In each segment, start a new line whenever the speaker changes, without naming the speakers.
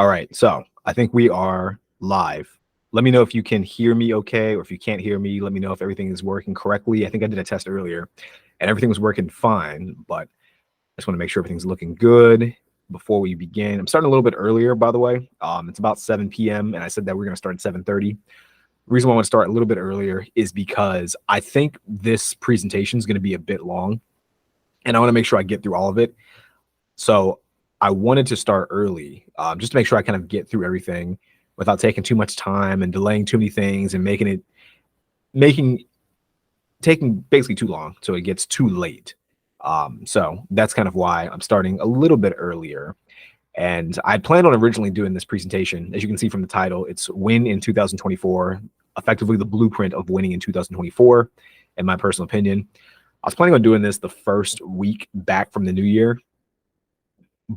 All right, so I think we are live. Let me know if you can hear me okay, or if you can't hear me, let me know if everything is working correctly. I think I did a test earlier and everything was working fine, but I just want to make sure everything's looking good before we begin. I'm starting a little bit earlier, by the way. It's about 7 p.m. and I said that we're going to start at 7:30. The reason why I want to start a little bit earlier is because I think this presentation is going to be a bit long and I want to make sure I get through all of it. So I wanted to start early, just to make sure I kind of get through everything without taking too much time and delaying too many things and taking basically too long so it gets too late. So that's kind of why I'm starting a little bit earlier. And I planned on originally doing this presentation. As you can see from the title, it's Win in 2024, effectively the blueprint of winning in 2024, in my personal opinion. I was planning on doing this the first week back from the new year,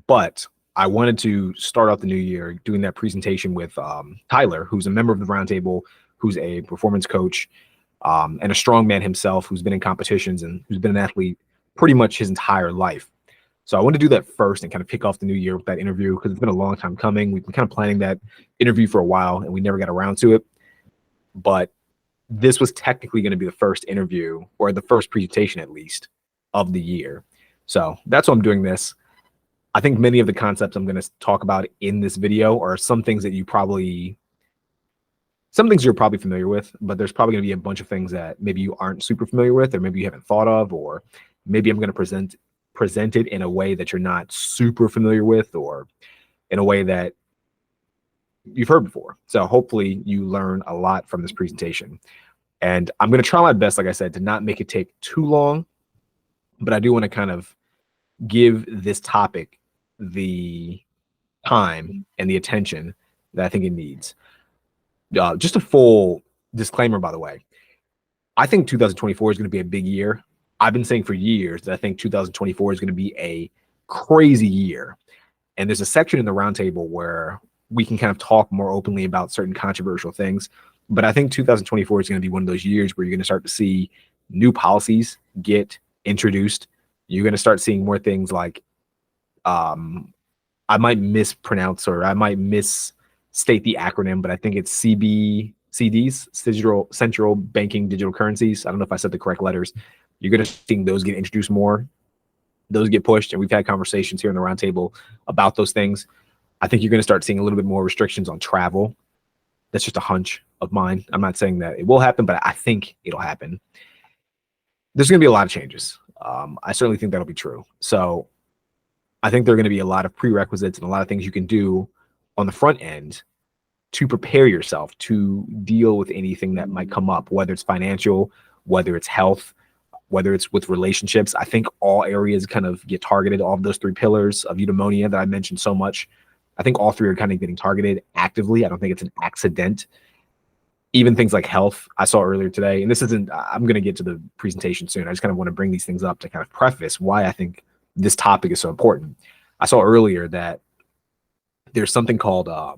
but I wanted to start off the new year doing that presentation with Tyler, who's a member of the roundtable, who's a performance coach, and a strongman himself, who's been in competitions and who's been an athlete pretty much his entire life. So I wanted to do that first and kind of kick off the new year with that interview because it's been a long time coming. We've been kind of planning that interview for a while and we never got around to it. But this was technically going to be the first interview, or the first presentation at least, of the year. So that's why I'm doing this. I think many of the concepts I'm going to talk about in this video are some things you're probably familiar with, but there's probably going to be a bunch of things that maybe you aren't super familiar with, or maybe you haven't thought of, or maybe I'm going to present it in a way that you're not super familiar with, or in a way that you've heard before. So hopefully you learn a lot from this presentation. And I'm going to try my best, like I said, to not make it take too long, but I do want to kind of give this topic the time and the attention that I think it needs. Just a full disclaimer, by the way, I think 2024 is going to be a big year. I've been saying for years that I think 2024 is going to be a crazy year. And there's a section in the roundtable where we can kind of talk more openly about certain controversial things. But I think 2024 is going to be one of those years where you're going to start to see new policies get introduced. You're going to start seeing more things like, I might mispronounce or I might misstate the acronym, but I think it's CBCDs, Central Banking Digital Currencies. I don't know if I said the correct letters. You're going to see those get introduced more. Those get pushed, and we've had conversations here in the roundtable about those things. I think you're going to start seeing a little bit more restrictions on travel. That's just a hunch of mine. I'm not saying that it will happen, but I think it'll happen. There's going to be a lot of changes. I certainly think that'll be true. So I think there are going to be a lot of prerequisites and a lot of things you can do on the front end to prepare yourself to deal with anything that might come up, whether it's financial, whether it's health, whether it's with relationships. I think all areas kind of get targeted. All of those three pillars of eudaimonia that I mentioned so much, I think all three are kind of getting targeted actively. I don't think it's an accident. Even things like health, I saw earlier today, and this isn't, I'm going to get to the presentation soon. I just kind of want to bring these things up to kind of preface why I think this topic is so important. I saw earlier that there's something called, I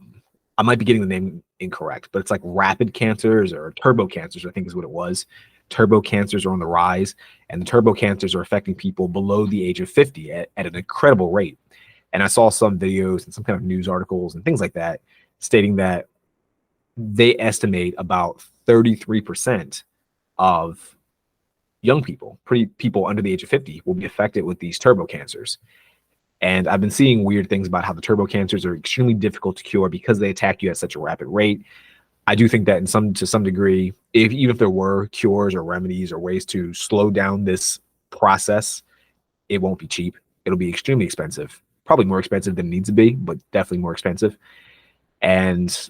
might be getting the name incorrect, but it's like rapid cancers or turbo cancers, I think is what it was. Turbo cancers are on the rise, and the turbo cancers are affecting people below the age of 50 at an incredible rate. And I saw some videos and some kind of news articles and things like that stating that they estimate about 33% of young people, people under the age of 50, will be affected with these turbo cancers. And I've been seeing weird things about how the turbo cancers are extremely difficult to cure because they attack you at such a rapid rate. I do think that to some degree, even if there were cures or remedies or ways to slow down this process, it won't be cheap. It'll be extremely expensive, probably more expensive than it needs to be, but definitely more expensive. And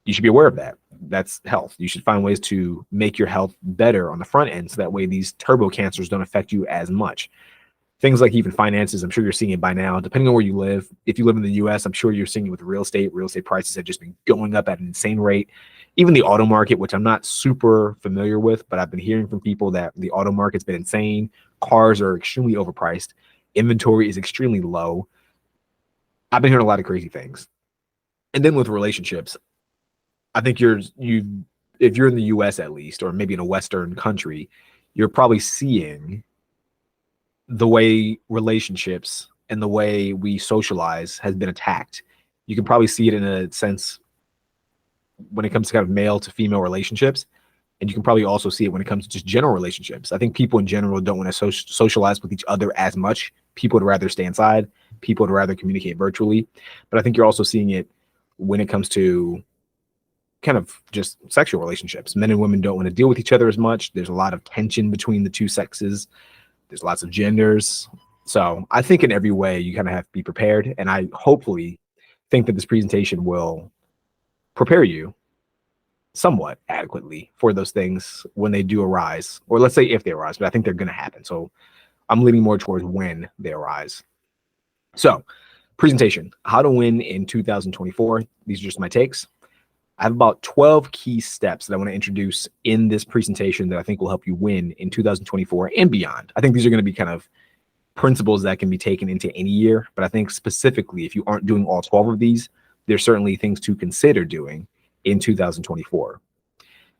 you should be aware of that. That's health. You should find ways to make your health better on the front end, so that way these turbo cancers don't affect you as much. Things like even finances, I'm sure you're seeing it by now, depending on where you live. If you live in the US, I'm sure you're seeing it with real estate. Real estate prices have just been going up at an insane rate. Even the auto market, which I'm not super familiar with, but I've been hearing from people that the auto market's been insane. Cars are extremely overpriced. Inventory is extremely low. I've been hearing a lot of crazy things. And then with relationships, I think if you're in the US at least, or maybe in a Western country, you're probably seeing the way relationships and the way we socialize has been attacked. You can probably see it in a sense when it comes to kind of male to female relationships. And you can probably also see it when it comes to just general relationships. I think people in general don't want to socialize with each other as much. People would rather stay inside. People would rather communicate virtually. But I think you're also seeing it when it comes to kind of just sexual relationships. Men and women don't want to deal with each other as much. There's a lot of tension between the two sexes. There's lots of genders. So I think in every way you kind of have to be prepared. And I hopefully think that this presentation will prepare you somewhat adequately for those things when they do arise, or let's say if they arise, but I think they're going to happen. So I'm leaning more towards when they arise. So presentation, how to win in 2024. These are just my takes. I have about 12 key steps that I want to introduce in this presentation that I think will help you win in 2024 and beyond. I think these are going to be kind of principles that can be taken into any year, but I think specifically if you aren't doing all 12 of these, there's certainly things to consider doing in 2024.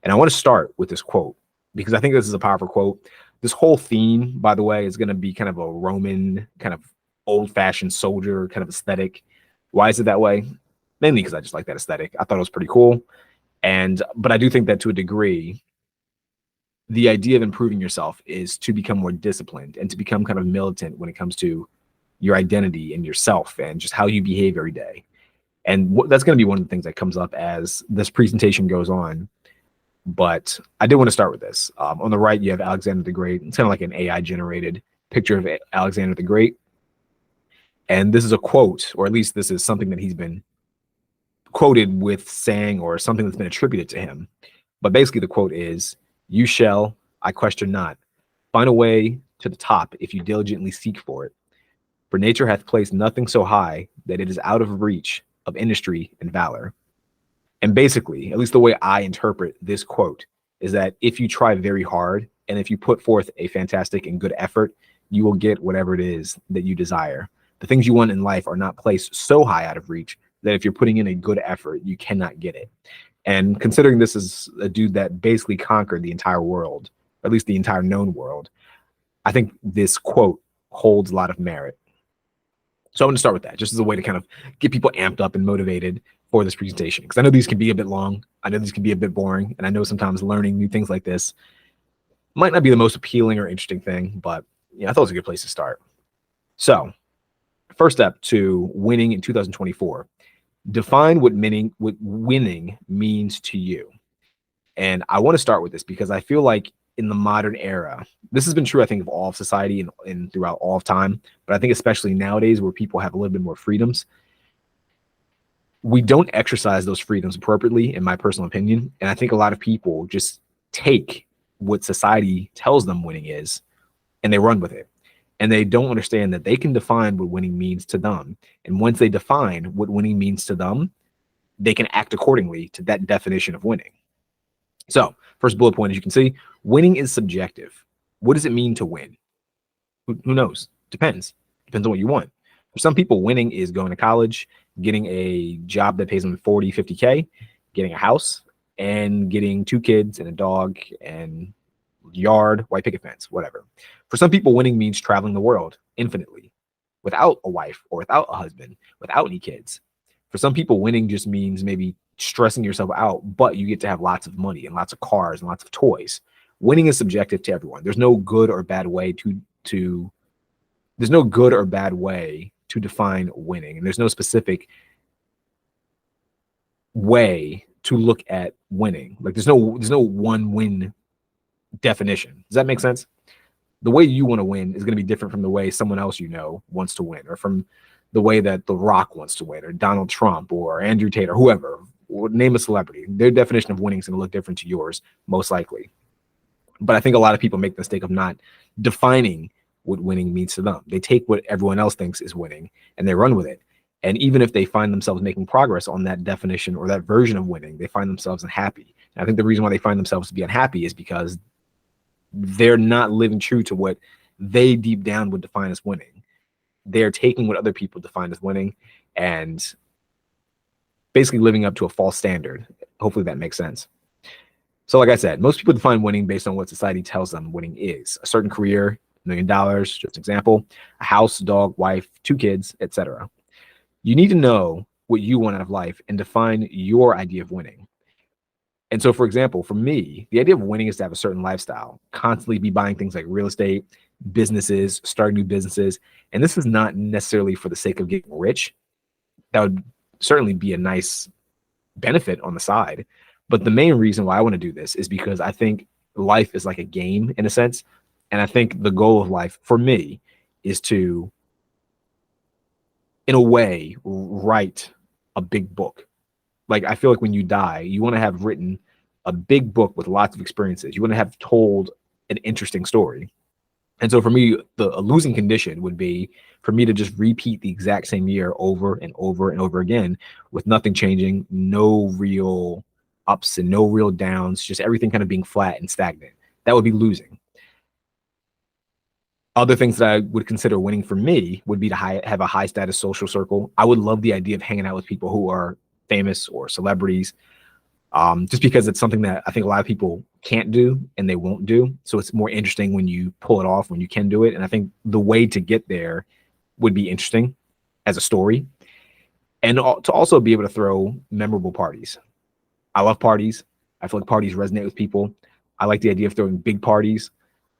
And I want to start with this quote because I think this is a powerful quote. This whole theme, by the way, is going to be kind of a Roman, kind of old-fashioned soldier kind of aesthetic. Why is it that way? Mainly because I just like that aesthetic. I thought it was pretty cool. But I do think that to a degree, the idea of improving yourself is to become more disciplined and to become kind of militant when it comes to your identity and yourself and just how you behave every day. And that's going to be one of the things that comes up as this presentation goes on. But I did want to start with this. On the right, you have Alexander the Great. It's kind of like an AI-generated picture of Alexander the Great. And this is a quote, or at least this is something that he's been quoted with saying, or something that's been attributed to him. But basically the quote is, "You shall, I question not, find a way to the top if you diligently seek for it. For nature hath placed nothing so high that it is out of reach of industry and valor." And basically, at least the way I interpret this quote, is that if you try very hard and if you put forth a fantastic and good effort, you will get whatever it is that you desire. The things you want in life are not placed so high out of reach that if you're putting in a good effort, you cannot get it. And considering this is a dude that basically conquered the entire world, or at least the entire known world, I think this quote holds a lot of merit. So I'm going to start with that, just as a way to kind of get people amped up and motivated for this presentation. Because I know these can be a bit long. I know these can be a bit boring. And I know sometimes learning new things like this might not be the most appealing or interesting thing, but yeah, I thought it was a good place to start. So first step to winning in 2024, define what winning means to you. And I want to start with this because I feel like in the modern era, this has been true, I think, of all of society and throughout all of time, but I think especially nowadays where people have a little bit more freedoms, we don't exercise those freedoms appropriately, in my personal opinion. And I think a lot of people just take what society tells them winning is and they run with it. And they don't understand that they can define what winning means to them. And once they define what winning means to them, they can act accordingly to that definition of winning. So first bullet point, as you can see, winning is subjective. What does it mean to win? Who knows? Depends on what you want. For some people, winning is going to college, getting a job that pays them 40, 50K, getting a house, and getting 2 kids and a dog and yard, white picket fence, whatever. For some people, winning means traveling the world infinitely without a wife or without a husband, without any kids. For some people, winning just means maybe stressing yourself out, but you get to have lots of money and lots of cars and lots of toys. Winning is subjective to everyone. There's no good or bad way to define winning, and there's no specific way to look at winning. Like there's no one win definition. Does that make sense? The way you want to win is going to be different from the way someone else you know wants to win, or from the way that The Rock wants to win, or Donald Trump, or Andrew Tate, or whoever. Name a celebrity. Their definition of winning is going to look different to yours, most likely. But I think a lot of people make the mistake of not defining what winning means to them. They take what everyone else thinks is winning and they run with it. And even if they find themselves making progress on that definition or that version of winning, they find themselves unhappy. And I think the reason why they find themselves to be unhappy is because they're not living true to what they deep down would define as winning. They're taking what other people define as winning and basically living up to a false standard. Hopefully that makes sense. So like I said, most people define winning based on what society tells them winning is. A certain career, $1 million, just an example, a house, dog, wife, 2 kids, etc. You need to know what you want out of life and define your idea of winning. And so, for example, for me, the idea of winning is to have a certain lifestyle, constantly be buying things like real estate, businesses, starting new businesses. And this is not necessarily for the sake of getting rich. That would certainly be a nice benefit on the side. But the main reason why I want to do this is because I think life is like a game in a sense. And I think the goal of life for me is to, in a way, write a big book. Like, I feel like when you die, you want to have written a big book with lots of experiences. You want to have told an interesting story. And so for me, a losing condition would be for me to just repeat the exact same year over and over and over again with nothing changing, no real ups and no real downs, just everything kind of being flat and stagnant. That would be losing. Other things that I would consider winning for me would be to have a high status social circle. I would love the idea of hanging out with people who are famous or celebrities, just because it's something that I think a lot of people can't do and they won't do. So it's more interesting when you pull it off, when you can do it. And I think the way to get there would be interesting as a story, and to also be able to throw memorable parties. I love parties. I feel like parties resonate with people. I like the idea of throwing big parties.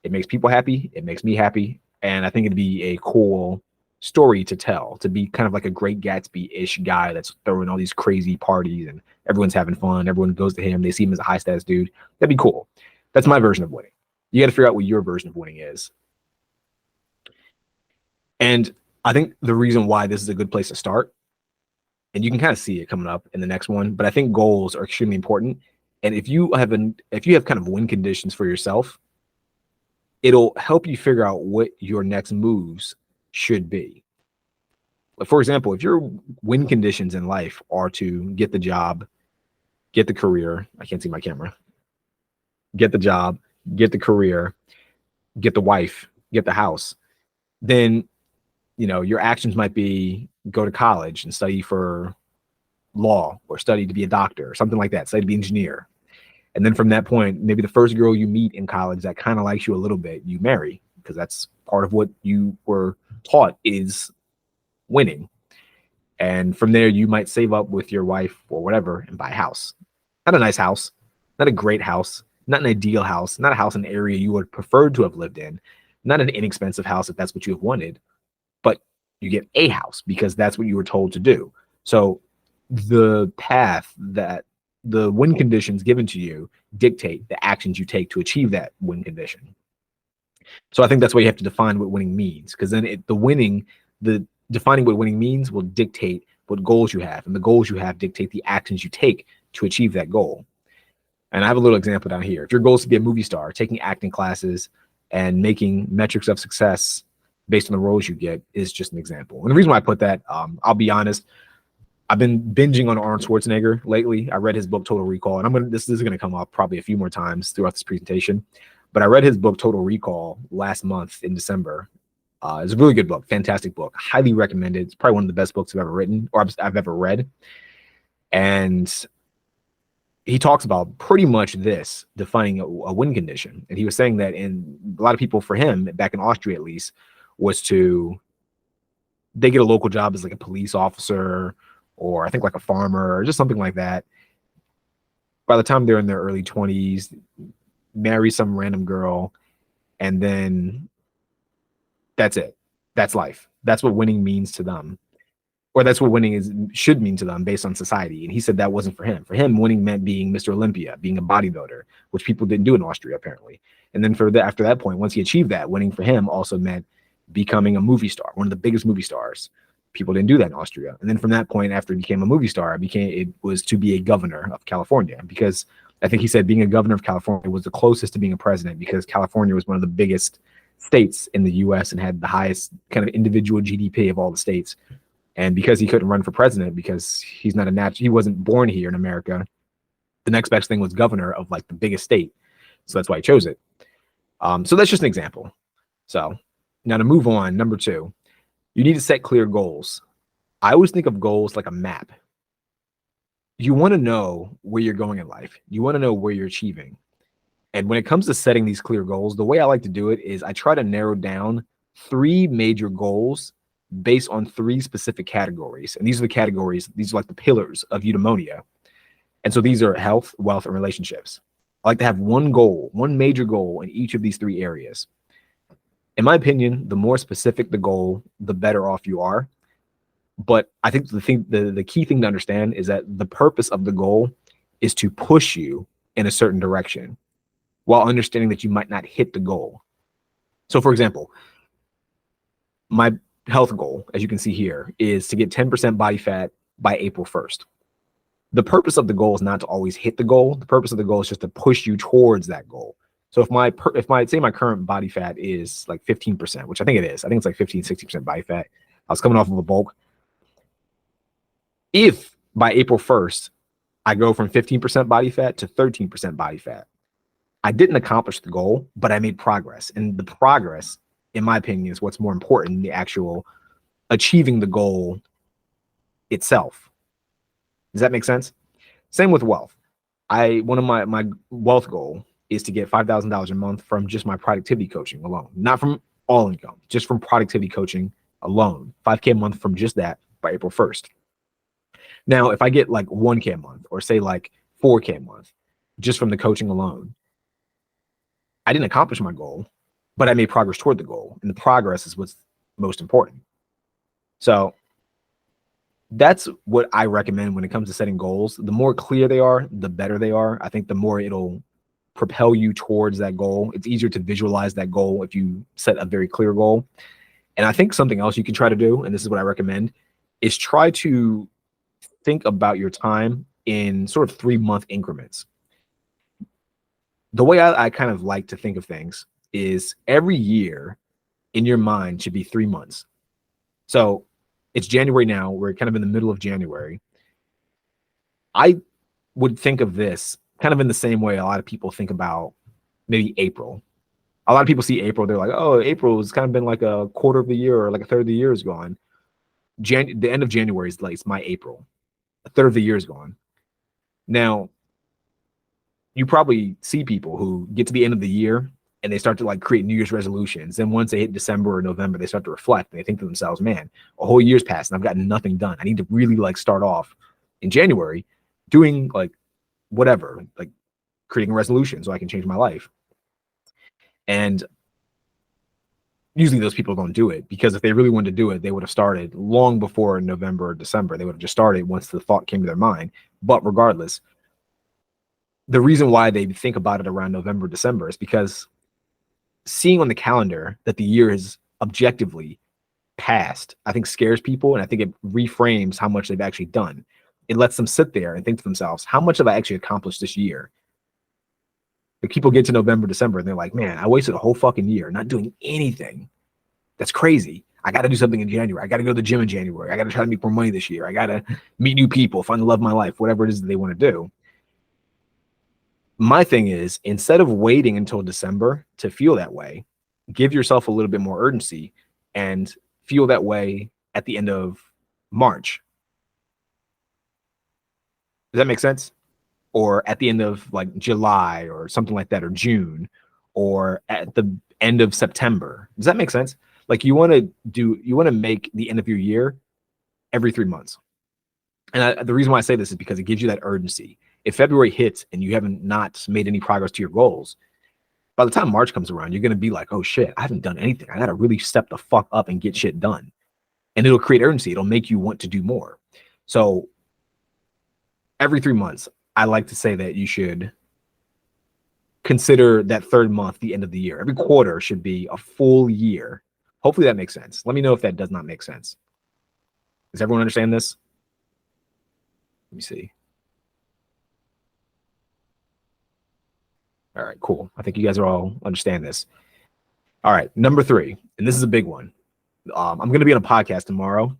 It makes people happy. It makes me happy. And I think it'd be a cool story to tell, to be kind of like a Great Gatsby-ish guy that's throwing all these crazy parties and everyone's having fun. Everyone goes to him. They see him as a high status dude. That'd be cool. That's my version of winning. You got to figure out what your version of winning is. And I think the reason why this is a good place to start, and you can kind of see it coming up in the next one, but I think goals are extremely important. And if you have kind of win conditions for yourself, it'll help you figure out what your next moves should be. For example, if your win conditions in life are to get the job, get the career, I can't see my camera, get the job, get the career, get the wife, get the house, then, your actions might be go to college and study for law or study to be a doctor or something like that, study to be an engineer. And then from that point, maybe the first girl you meet in college that kind of likes you a little bit, you marry, because that's part of what you were taught is winning. And from there, you might save up with your wife or whatever and buy a house. Not a nice house, not a great house, not an ideal house, not a house in an area you would prefer to have lived in, not an inexpensive house if that's what you have wanted, but you get a house because that's what you were told to do. So the path that the win conditions given to you dictate the actions you take to achieve that win condition. So I think that's why you have to define what winning means, because then the defining what winning means will dictate what goals you have, and the goals you have dictate the actions you take to achieve that goal. And I have a little example down here. If your goal is to be a movie star, taking acting classes and making metrics of success based on the roles you get is just an example. And the reason why I put that, I'll be honest, I've been binging on Arnold Schwarzenegger lately. I read his book Total Recall, and this is going to come up probably a few more times throughout this presentation. But I read his book Total Recall last month in December. It's a really good book, fantastic book, highly recommended. It's probably one of the best books I've ever written or I've ever read. And he talks about pretty much this, defining a win condition. And he was saying that in a lot of people, for him, back in Austria at least, was they get a local job as like a police officer or I think like a farmer or just something like that. By the time they're in their early 20s, marry some random girl, and then that's it. That's life. That's what winning means to them. Or that's what winning should mean to them based on society. And he said that wasn't for him. For him, winning meant being Mr. Olympia, being a bodybuilder, which people didn't do in Austria, apparently. And then after that point, once he achieved that, winning for him also meant becoming a movie star, one of the biggest movie stars. People didn't do that in Austria. And then from that point, after he became a movie star, it was to be a governor of California, because I think he said being a governor of California was the closest to being a president, because California was one of the biggest states in the US and had the highest kind of individual GDP of all the states. And because he couldn't run for president because he's not he wasn't born here in America, the next best thing was governor of like the biggest state. So that's why he chose it. So that's just an example. So now to move on, number 2, you need to set clear goals. I always think of goals like a map. You want to know where you're going in life. You want to know where you're achieving. And when it comes to setting these clear goals, the way I like to do it is I try to narrow down 3 major goals based on 3 specific categories. And these are the categories, these are like the pillars of eudaimonia. And so these are health, wealth, and relationships. I like to have one goal, one major goal in each of these 3 areas. In my opinion, the more specific the goal, the better off you are. But I think the key thing to understand is that the purpose of the goal is to push you in a certain direction while understanding that you might not hit the goal. So for example, my health goal, as you can see here, is to get 10% body fat by April 1st. The purpose of the goal is not to always hit the goal. The purpose of the goal is just to push you towards that goal. So if my say my current body fat is like 15%, which I think it is, I think it's like 15-60% body fat. I was coming off of a bulk. If by April 1st, I go from 15% body fat to 13% body fat, I didn't accomplish the goal, but I made progress. And the progress, in my opinion, is what's more important than the actual achieving the goal itself. Does that make sense? Same with wealth. One of my wealth goal is to get $5,000 a month from just my productivity coaching alone, not from all income, just from productivity coaching alone. $5K a month from just that by April 1st. Now, if I get like $1K a month, or say like $4K a month, just from the coaching alone, I didn't accomplish my goal, but I made progress toward the goal. And the progress is what's most important. So that's what I recommend when it comes to setting goals. The more clear they are, the better they are. I think the more it'll propel you towards that goal. It's easier to visualize that goal if you set a very clear goal. And I think something else you can try to do, and this is what I recommend, is try to think about your time in sort of 3-month increments. The way I kind of like to think of things is every year in your mind should be 3 months. So it's January now. We're kind of in the middle of January. I would think of this kind of in the same way a lot of people think about maybe April. A lot of people see April, they're like, oh, April has kind of been like a quarter of the year or like a third of the year is gone. The end of January is like, it's my April. A third of the year is gone. Now, you probably see people who get to the end of the year and they start to like create New Year's resolutions. And once they hit December or November, they start to reflect and they think to themselves, man, a whole year's passed and I've gotten nothing done. I need to really like start off in January doing like whatever, like creating a resolution so I can change my life. And usually those people don't do it, because if they really wanted to do it, they would have started long before November or December. They would have just started once the thought came to their mind. But regardless, the reason why they think about it around November, December is because seeing on the calendar that the year is objectively passed, I think scares people. And I think it reframes how much they've actually done. It lets them sit there and think to themselves, how much have I actually accomplished this year? Like people get to November, December, and they're like, man, I wasted a whole fucking year not doing anything. That's crazy. I got to do something in January. I got to go to the gym in January. I got to try to make more money this year. I got to meet new people, find the love of my life, whatever it is that they want to do. My thing is, instead of waiting until December to feel that way, give yourself a little bit more urgency and feel that way at the end of March. Does that make sense? Or at the end of like July or something like that, or June, or at the end of September. Does that make sense? Like you want to make the end of your year every 3 months. And the reason why I say this is because it gives you that urgency. If February hits and you haven't not made any progress to your goals, by the time March comes around, you're going to be like, oh shit, I haven't done anything. I got to really step the fuck up and get shit done. And it'll create urgency. It'll make you want to do more. So every 3 months, I like to say that you should consider that third month the end of the year. Every quarter should be a full year. Hopefully that makes sense. Let me know if that does not make sense. Does everyone understand this? Let me see. All right, cool. I think you guys are all understand this. All right, number 3, and this is a big one. I'm going to be on a podcast tomorrow,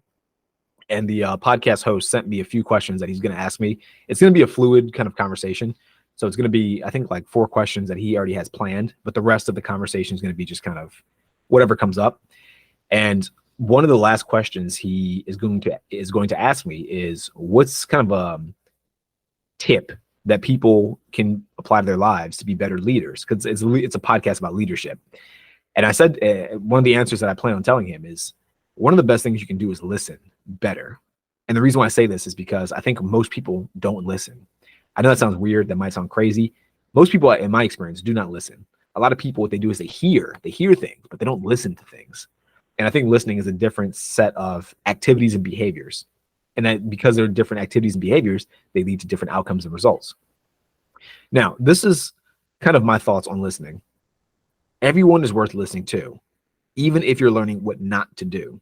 and the podcast host sent me a few questions that he's going to ask me. It's going to be a fluid kind of conversation. So it's going to be, I think, like 4 questions that he already has planned, but the rest of the conversation is going to be just kind of whatever comes up. And one of the last questions he is going to ask me is, what's kind of a tip that people can apply to their lives to be better leaders? Because it's a podcast about leadership. And I said one of the answers that I plan on telling him is, one of the best things you can do is listen better. And the reason why I say this is because I think most people don't listen. I know that sounds weird. That might sound crazy. Most people, in my experience, do not listen. A lot of people, what they do is they hear things, but they don't listen to things. And I think listening is a different set of activities and behaviors. And that because there are different activities and behaviors, they lead to different outcomes and results. Now, this is kind of my thoughts on listening. Everyone is worth listening to, even if you're learning what not to do.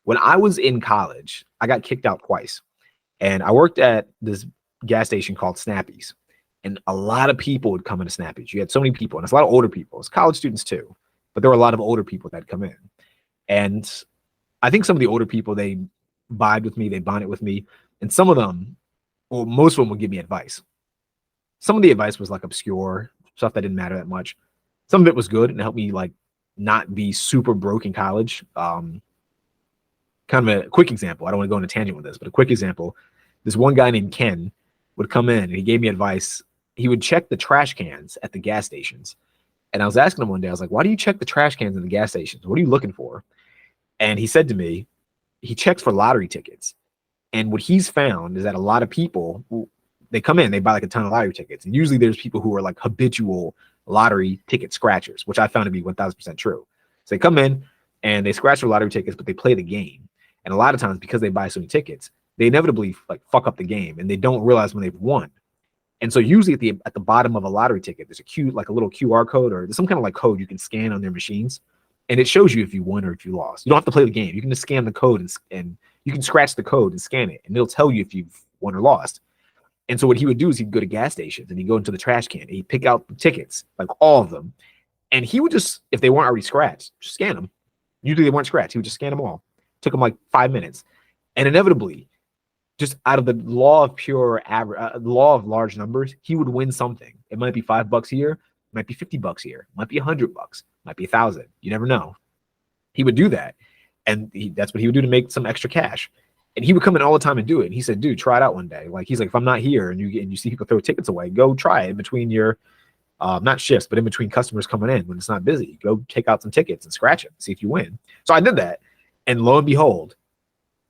When I was in college, I got kicked out twice. And I worked at this gas station called Snappy's. And a lot of people would come into Snappy's. You had so many people, and it's a lot of older people. It's college students too. But there were a lot of older people that come in. And I think some of the older people, they vibed with me, they bonded with me. And some of them, well, most of them would give me advice. Some of the advice was like obscure, stuff that didn't matter that much. Some of it was good and helped me like not be super broke in college. Kind of a quick example. I don't want to go on a tangent with this, but a quick example. This one guy named Ken would come in and he gave me advice. He would check the trash cans at the gas stations. And I was asking him one day, I was like, why do you check the trash cans in the gas stations? What are you looking for? And he said to me, he checks for lottery tickets. And what he's found is that a lot of people, they come in, they buy like a ton of lottery tickets. And usually there's people who are like habitual lottery ticket scratchers, which I found to be 1000% true. So they come in and they scratch their lottery tickets, but they play the game. And a lot of times because they buy so many tickets, they inevitably like fuck up the game and they don't realize when they've won. And so usually at the bottom of a lottery ticket, there's like a little QR code or there's some kind of like code you can scan on their machines. And it shows you if you won or if you lost. You don't have to play the game. You can just scan the code and you can scratch the code and scan it. And it'll tell you if you've won or lost. And so what he would do is he'd go to gas stations and he'd go into the trash can and he'd pick out the tickets, like all of them. And he would just, if they weren't already scratched, just scan them. Usually they weren't scratched. He would just scan them all. Took him like 5 minutes. And inevitably, just out of the law of pure average, law of large numbers, he would win something. It might be $5 here, it might be $50 here, it might be $100, might be 1,000. You never know. He would do that, and that's what he would do to make some extra cash. And he would come in all the time and do it. And he said, "Dude, try it out one day." Like he's like, "If I'm not here and you see people throw tickets away, go try it in between your not shifts, but in between customers coming in when it's not busy. Go take out some tickets and scratch it, see if you win." So I did that, and lo and behold,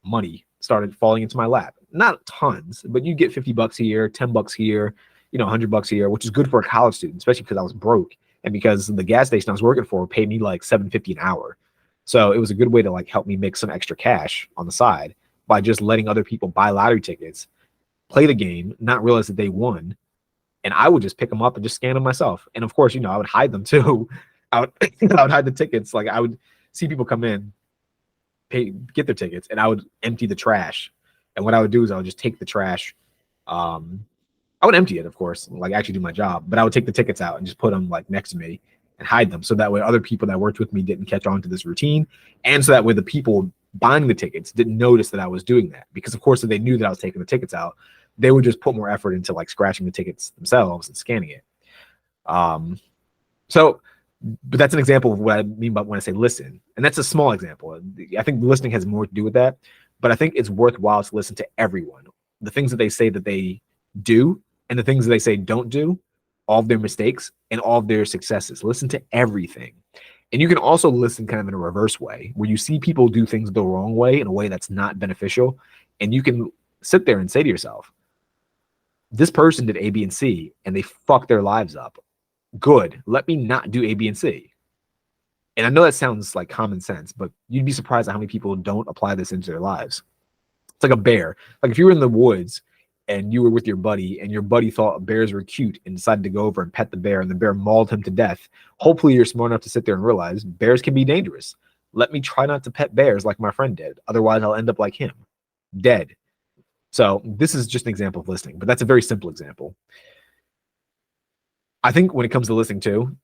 money started falling into my lap. Not tons, but you get $50 here, $10 here, $100 here, which is good for a college student, especially because I was broke and because the gas station I was working for paid me like $7.50 an hour. So it was a good way to like help me make some extra cash on the side by just letting other people buy lottery tickets, play the game, not realize that they won, and I would just pick them up and just scan them myself. And of course, I would hide them too. I would hide the tickets. Like I would see people come in, get their tickets, and I would empty the trash. And what I would do is I would just take the trash. I would empty it, of course, like actually do my job, but I would take the tickets out and just put them like next to me and hide them. So that way other people that worked with me didn't catch on to this routine. And so that way the people buying the tickets didn't notice that I was doing that, because of course, if they knew that I was taking the tickets out, they would just put more effort into like scratching the tickets themselves and scanning it. But that's an example of what I mean by when I say listen. And that's a small example. I think listening has more to do with that, but I think it's worthwhile to listen to everyone. The things that they say that they do and the things that they say don't do, all of their mistakes and all of their successes. Listen to everything. And you can also listen kind of in a reverse way, where you see people do things the wrong way, in a way that's not beneficial. And you can sit there and say to yourself, this person did A, B, and C, and they fucked their lives up. Good. Let me not do A, B, and C. And I know that sounds like common sense, but you'd be surprised at how many people don't apply this into their lives. It's like a bear. Like if you were in the woods and you were with your buddy and your buddy thought bears were cute and decided to go over and pet the bear and the bear mauled him to death, hopefully you're smart enough to sit there and realize bears can be dangerous. Let me try not to pet bears like my friend did. Otherwise, I'll end up like him, dead. So this is just an example of listening, but that's a very simple example. I think when it comes to listening too,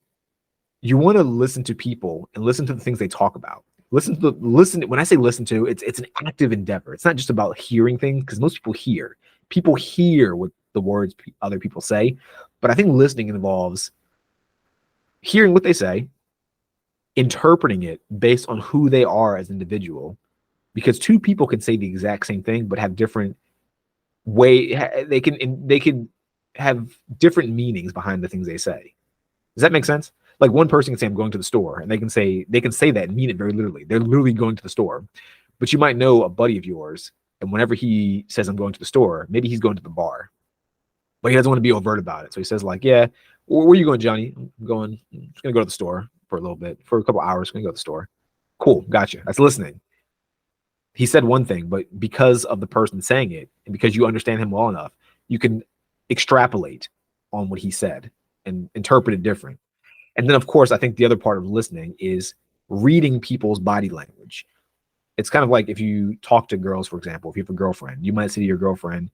you want to listen to people and listen to the things they talk about. Listen. When I say listen to, it's an active endeavor. It's not just about hearing things, because most people hear. People hear what the words other people say, but I think listening involves hearing what they say, interpreting it based on who they are as an individual, because two people can say the exact same thing but have different they can have different meanings behind the things they say. Does that make sense? Like one person can say I'm going to the store, and they can say that and mean it very literally. They're literally going to the store. But you might know a buddy of yours, and whenever he says I'm going to the store, maybe he's going to the bar, but he doesn't want to be overt about it. So he says like, yeah, where are you going, Johnny? I'm just gonna go to the store for a little bit, for a couple hours. Gonna go to the store. Cool, gotcha. That's listening. He said one thing, but because of the person saying it, and because you understand him well enough, you can extrapolate on what he said and interpret it different. And then, of course, I think the other part of listening is reading people's body language. It's kind of like if you talk to girls, for example, if you have a girlfriend, you might say to your girlfriend,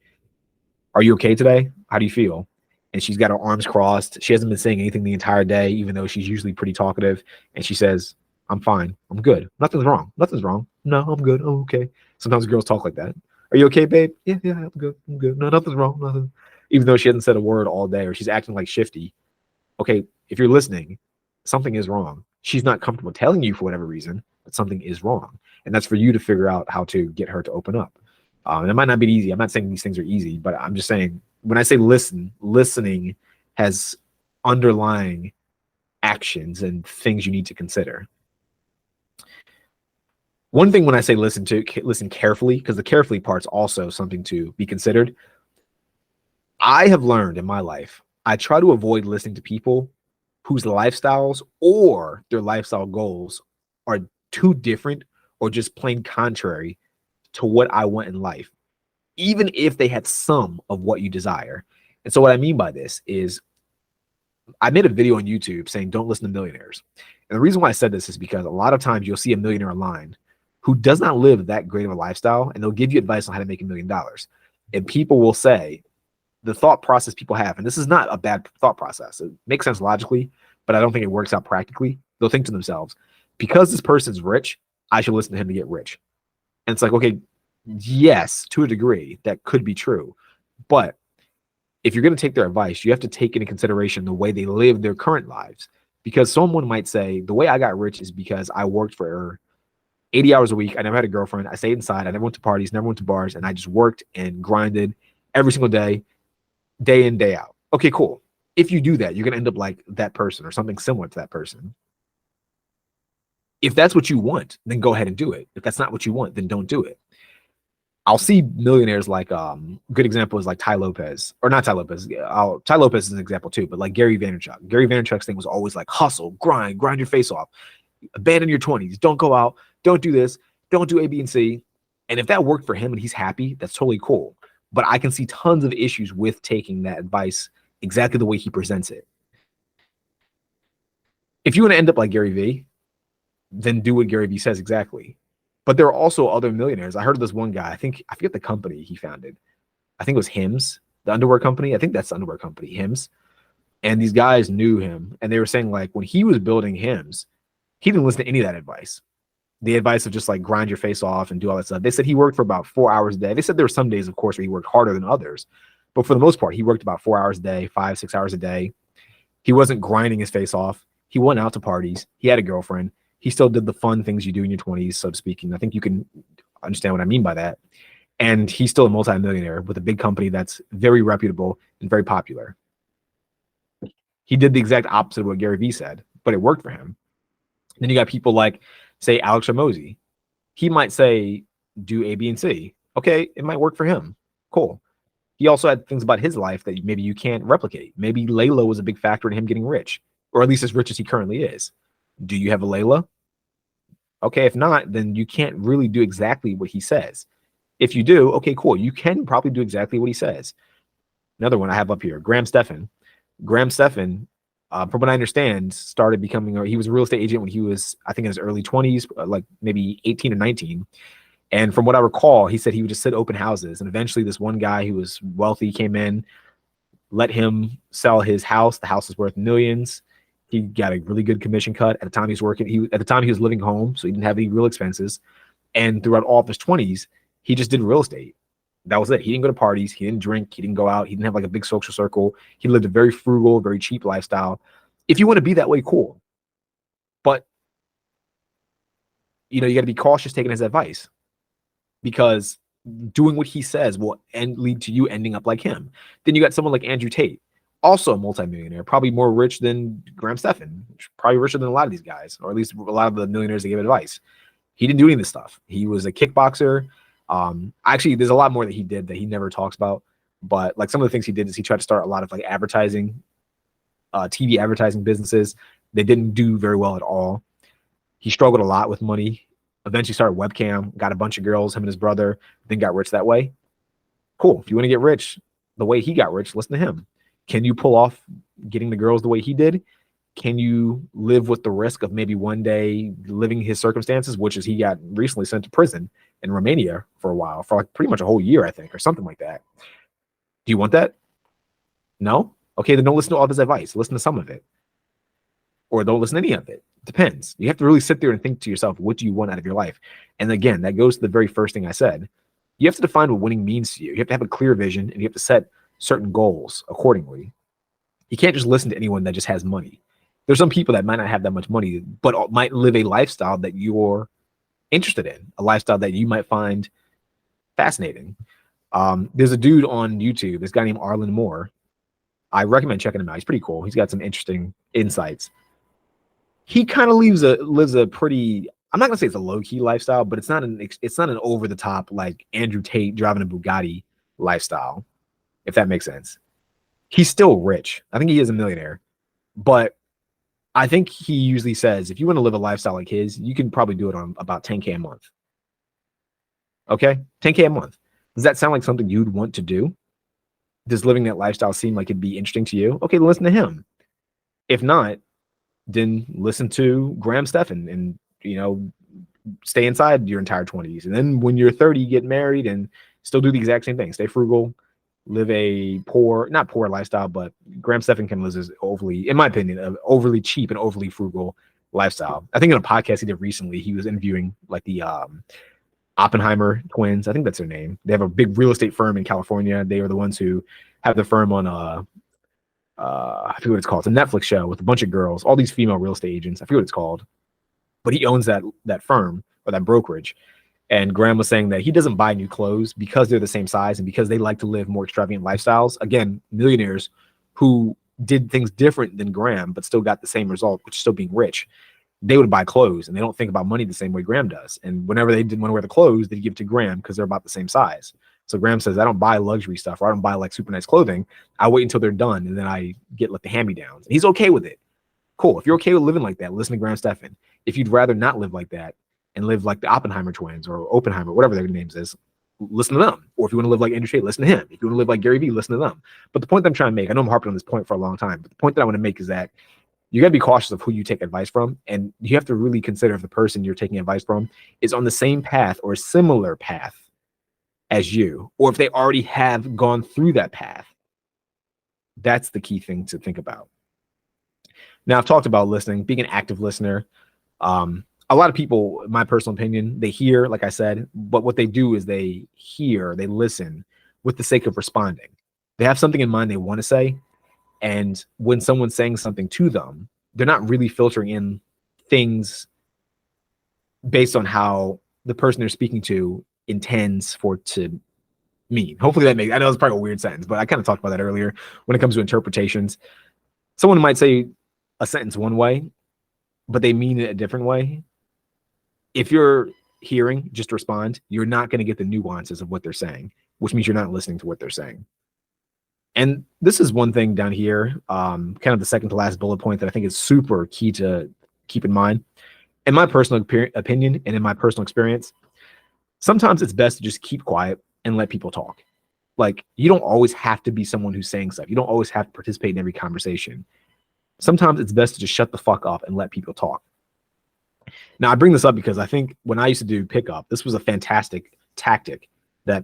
"Are you okay today? How do you feel?" And she's got her arms crossed. She hasn't been saying anything the entire day, even though she's usually pretty talkative. And she says, "I'm fine. I'm good. Nothing's wrong. Nothing's wrong. No, I'm good. Oh, okay." Sometimes girls talk like that. "Are you okay, babe?" Yeah, I'm good. I'm good. No, nothing's wrong. Nothing. Even though she hasn't said a word all day, or she's acting like shifty. Okay, if you're listening, something is wrong. She's not comfortable telling you for whatever reason, but something is wrong. And that's for you to figure out how to get her to open up. And it might not be easy. I'm not saying these things are easy, but I'm just saying when I say listening has underlying actions and things you need to consider. One thing when I say listen carefully, because the carefully part's also something to be considered. I have learned in my life, I try to avoid listening to people whose lifestyles or their lifestyle goals are too different or just plain contrary to what I want in life, even if they had some of what you desire. And so what I mean by this is I made a video on YouTube saying don't listen to millionaires. And the reason why I said this is because a lot of times you'll see a millionaire online who does not live that great of a lifestyle, and they'll give you advice on how to make $1 million. And people will say, the thought process people have, and this is not a bad thought process. It makes sense logically, but I don't think it works out practically. They'll think to themselves, because this person's rich, I should listen to him to get rich. And it's like, okay, yes, to a degree, that could be true. But if you're going to take their advice, you have to take into consideration the way they live their current lives. Because someone might say, the way I got rich is because I worked for 80 hours a week. I never had a girlfriend. I stayed inside. I never went to parties, never went to bars. And I just worked and grinded every single day in, day out. Okay, cool. If you do that, you're going to end up like that person or something similar to that person. If that's what you want, then go ahead and do it. If that's not what you want, then don't do it. I'll see millionaires like good example is like Tai Lopez, or not Tai Lopez. Tai Lopez is an example too, but like Gary Vaynerchuk. Gary Vaynerchuk's thing was always like hustle, grind your face off, abandon your 20s, don't go out, don't do this, don't do A, B, and C. And if that worked for him and he's happy, that's totally cool. But I can see tons of issues with taking that advice exactly the way he presents it. If you want to end up like Gary Vee, then do what Gary Vee says exactly. But there are also other millionaires. I heard of this one guy. I forget the company he founded. I think it was Hims, the underwear company. I think that's the underwear company, Hims. And these guys knew him. And they were saying like when he was building Hims, he didn't listen to any of that advice. The advice of just like grind your face off and do all that stuff. They said he worked for about 4 hours a day. They said there were some days, of course, where he worked harder than others. But for the most part, he worked about 4 hours a day, 5-6 hours a day. He wasn't grinding his face off. He went out to parties. He had a girlfriend. He still did the fun things you do in your 20s, so to speak. And I think you can understand what I mean by that. And he's still a multimillionaire with a big company that's very reputable and very popular. He did the exact opposite of what Gary Vee said, but it worked for him. Then you got people like, say, Alex Hormozi. He might say, do A, B, and C. Okay, it might work for him. Cool. He also had things about his life that maybe you can't replicate. Maybe Layla was a big factor in him getting rich, or at least as rich as he currently is. Do you have a Layla? Okay, if not, then you can't really do exactly what he says. If you do, okay, cool. You can probably do exactly what he says. Another one I have up here, Graham Stephan. Graham Stephan, from what I understand, started becoming, he was a real estate agent when he was, I think, in his early 20s, like maybe 18 or 19. And from what I recall, he said he would just sit open houses. And eventually this one guy who was wealthy came in, let him sell his house. The house is worth millions. He got a really good commission cut. At the time he was working, at the time he was living home, so he didn't have any real expenses. And throughout all of his 20s, he just did real estate. That was it. He didn't go to parties. He didn't drink. He didn't go out. He didn't have like a big social circle. He lived a very frugal, very cheap lifestyle. If you want to be that way, cool. But, you got to be cautious taking his advice, because doing what he says will lead to you ending up like him. Then you got someone like Andrew Tate. also a multimillionaire, probably more rich than Graham Stephan, probably richer than a lot of these guys, or at least a lot of the millionaires that give advice. He didn't do any of this stuff. He was a kickboxer. Actually, there's a lot more that he did that he never talks about. But like some of the things he did is he tried to start a lot of like advertising, TV advertising businesses. They didn't do very well at all. He struggled a lot with money. Eventually started webcam, got a bunch of girls, him and his brother, then got rich that way. Cool. If you want to get rich the way he got rich, listen to him. Can you pull off getting the girls the way he did? Can you live with the risk of maybe one day living his circumstances, which is he got recently sent to prison in Romania for a while, for like pretty much a whole year, I think, or something like that. Do you want that? No? Okay, then don't listen to all of his advice. Listen to some of it. Or don't listen to any of it. Depends. You have to really sit there and think to yourself, what do you want out of your life? And again, that goes to the very first thing I said. You have to define what winning means to you. You have to have a clear vision, and you have to set certain goals accordingly. You can't just listen to anyone that just has money. There's some people that might not have that much money, but might live a lifestyle that you're interested in, a lifestyle that you might find fascinating. There's a dude on YouTube, this guy named Arlen Moore. I recommend checking him out. He's pretty cool. He's got some interesting insights. He kind of lives a pretty, I'm not gonna say it's a low-key lifestyle, but it's not an over-the-top like Andrew Tate driving a Bugatti lifestyle, if that makes sense. He's still rich. I think he is a millionaire, but I think he usually says if you want to live a lifestyle like his, you can probably do it on about 10K a month. Okay, 10K a month. Does that sound like something you'd want to do? Does living that lifestyle seem like it'd be interesting to you? Okay, listen to him. If not, then listen to Graham Stephan and, stay inside your entire 20s. And then when you're 30, get married and still do the exact same thing. Stay frugal, live a not poor lifestyle, but Graham Stephan can live this overly, in my opinion, an overly cheap and overly frugal lifestyle. I think in a podcast he did recently, he was interviewing like the Oppenheimer twins. I think that's their name. They have a big real estate firm in California. They are the ones who have the firm on I forget what it's called. It's a Netflix show with a bunch of girls, all these female real estate agents. I forget what it's called, but he owns that firm or that brokerage. And Graham was saying that he doesn't buy new clothes because they're the same size and because they like to live more extravagant lifestyles. Again, millionaires who did things different than Graham, but still got the same result, which is still being rich. They would buy clothes and they don't think about money the same way Graham does. And whenever they didn't want to wear the clothes, they'd give it to Graham because they're about the same size. So Graham says, I don't buy luxury stuff, or I don't buy like super nice clothing. I wait until they're done and then I get like the hand-me-downs. And he's okay with it. Cool. If you're okay with living like that, listen to Graham Stephan. If you'd rather not live like that and live like the Oppenheimer twins or Oppenheimer, whatever their names is, listen to them. Or if you want to live like Andrew Tate, listen to him. If you want to live like Gary Vee, listen to them. But the point that I'm trying to make, I know I'm harping on this point for a long time, but the point that I want to make is that you got to be cautious of who you take advice from. And you have to really consider if the person you're taking advice from is on the same path or a similar path as you, or if they already have gone through that path. That's the key thing to think about. Now, I've talked about listening, being an active listener. A lot of people, in my personal opinion, they hear, like I said, but what they do is they listen with the sake of responding. They have something in mind they want to say. And when someone's saying something to them, they're not really filtering in things based on how the person they're speaking to intends for it to mean. Hopefully that makes, I know it's probably a weird sentence, but I kind of talked about that earlier when it comes to interpretations. Someone might say a sentence one way, but they mean it a different way. If you're hearing, just respond. You're not going to get the nuances of what they're saying, which means you're not listening to what they're saying. And this is one thing down here, kind of the second to last bullet point that I think is super key to keep in mind. In my personal opinion and in my personal experience, sometimes it's best to just keep quiet and let people talk. Like, you don't always have to be someone who's saying stuff. You don't always have to participate in every conversation. Sometimes it's best to just shut the fuck up and let people talk. Now, I bring this up because I think when I used to do pickup, this was a fantastic tactic that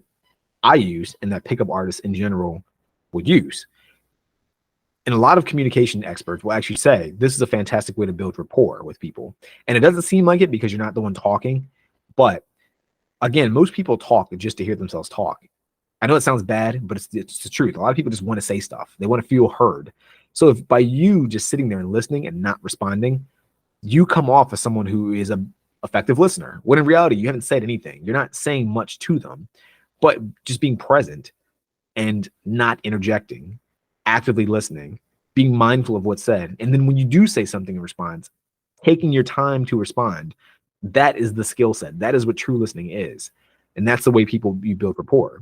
I used and that pickup artists in general would use. And a lot of communication experts will actually say this is a fantastic way to build rapport with people. And it doesn't seem like it because you're not the one talking. But again, most people talk just to hear themselves talk. I know it sounds bad, but it's the truth. A lot of people just want to say stuff. They want to feel heard. So if by you just sitting there and listening and not responding, you come off as someone who is an effective listener, when in reality, you haven't said anything. You're not saying much to them, but just being present and not interjecting actively listening, being mindful of what's said. And then when you do say something in response, taking your time to respond, that is the skill set. That is what true listening is. And that's the way people you build rapport.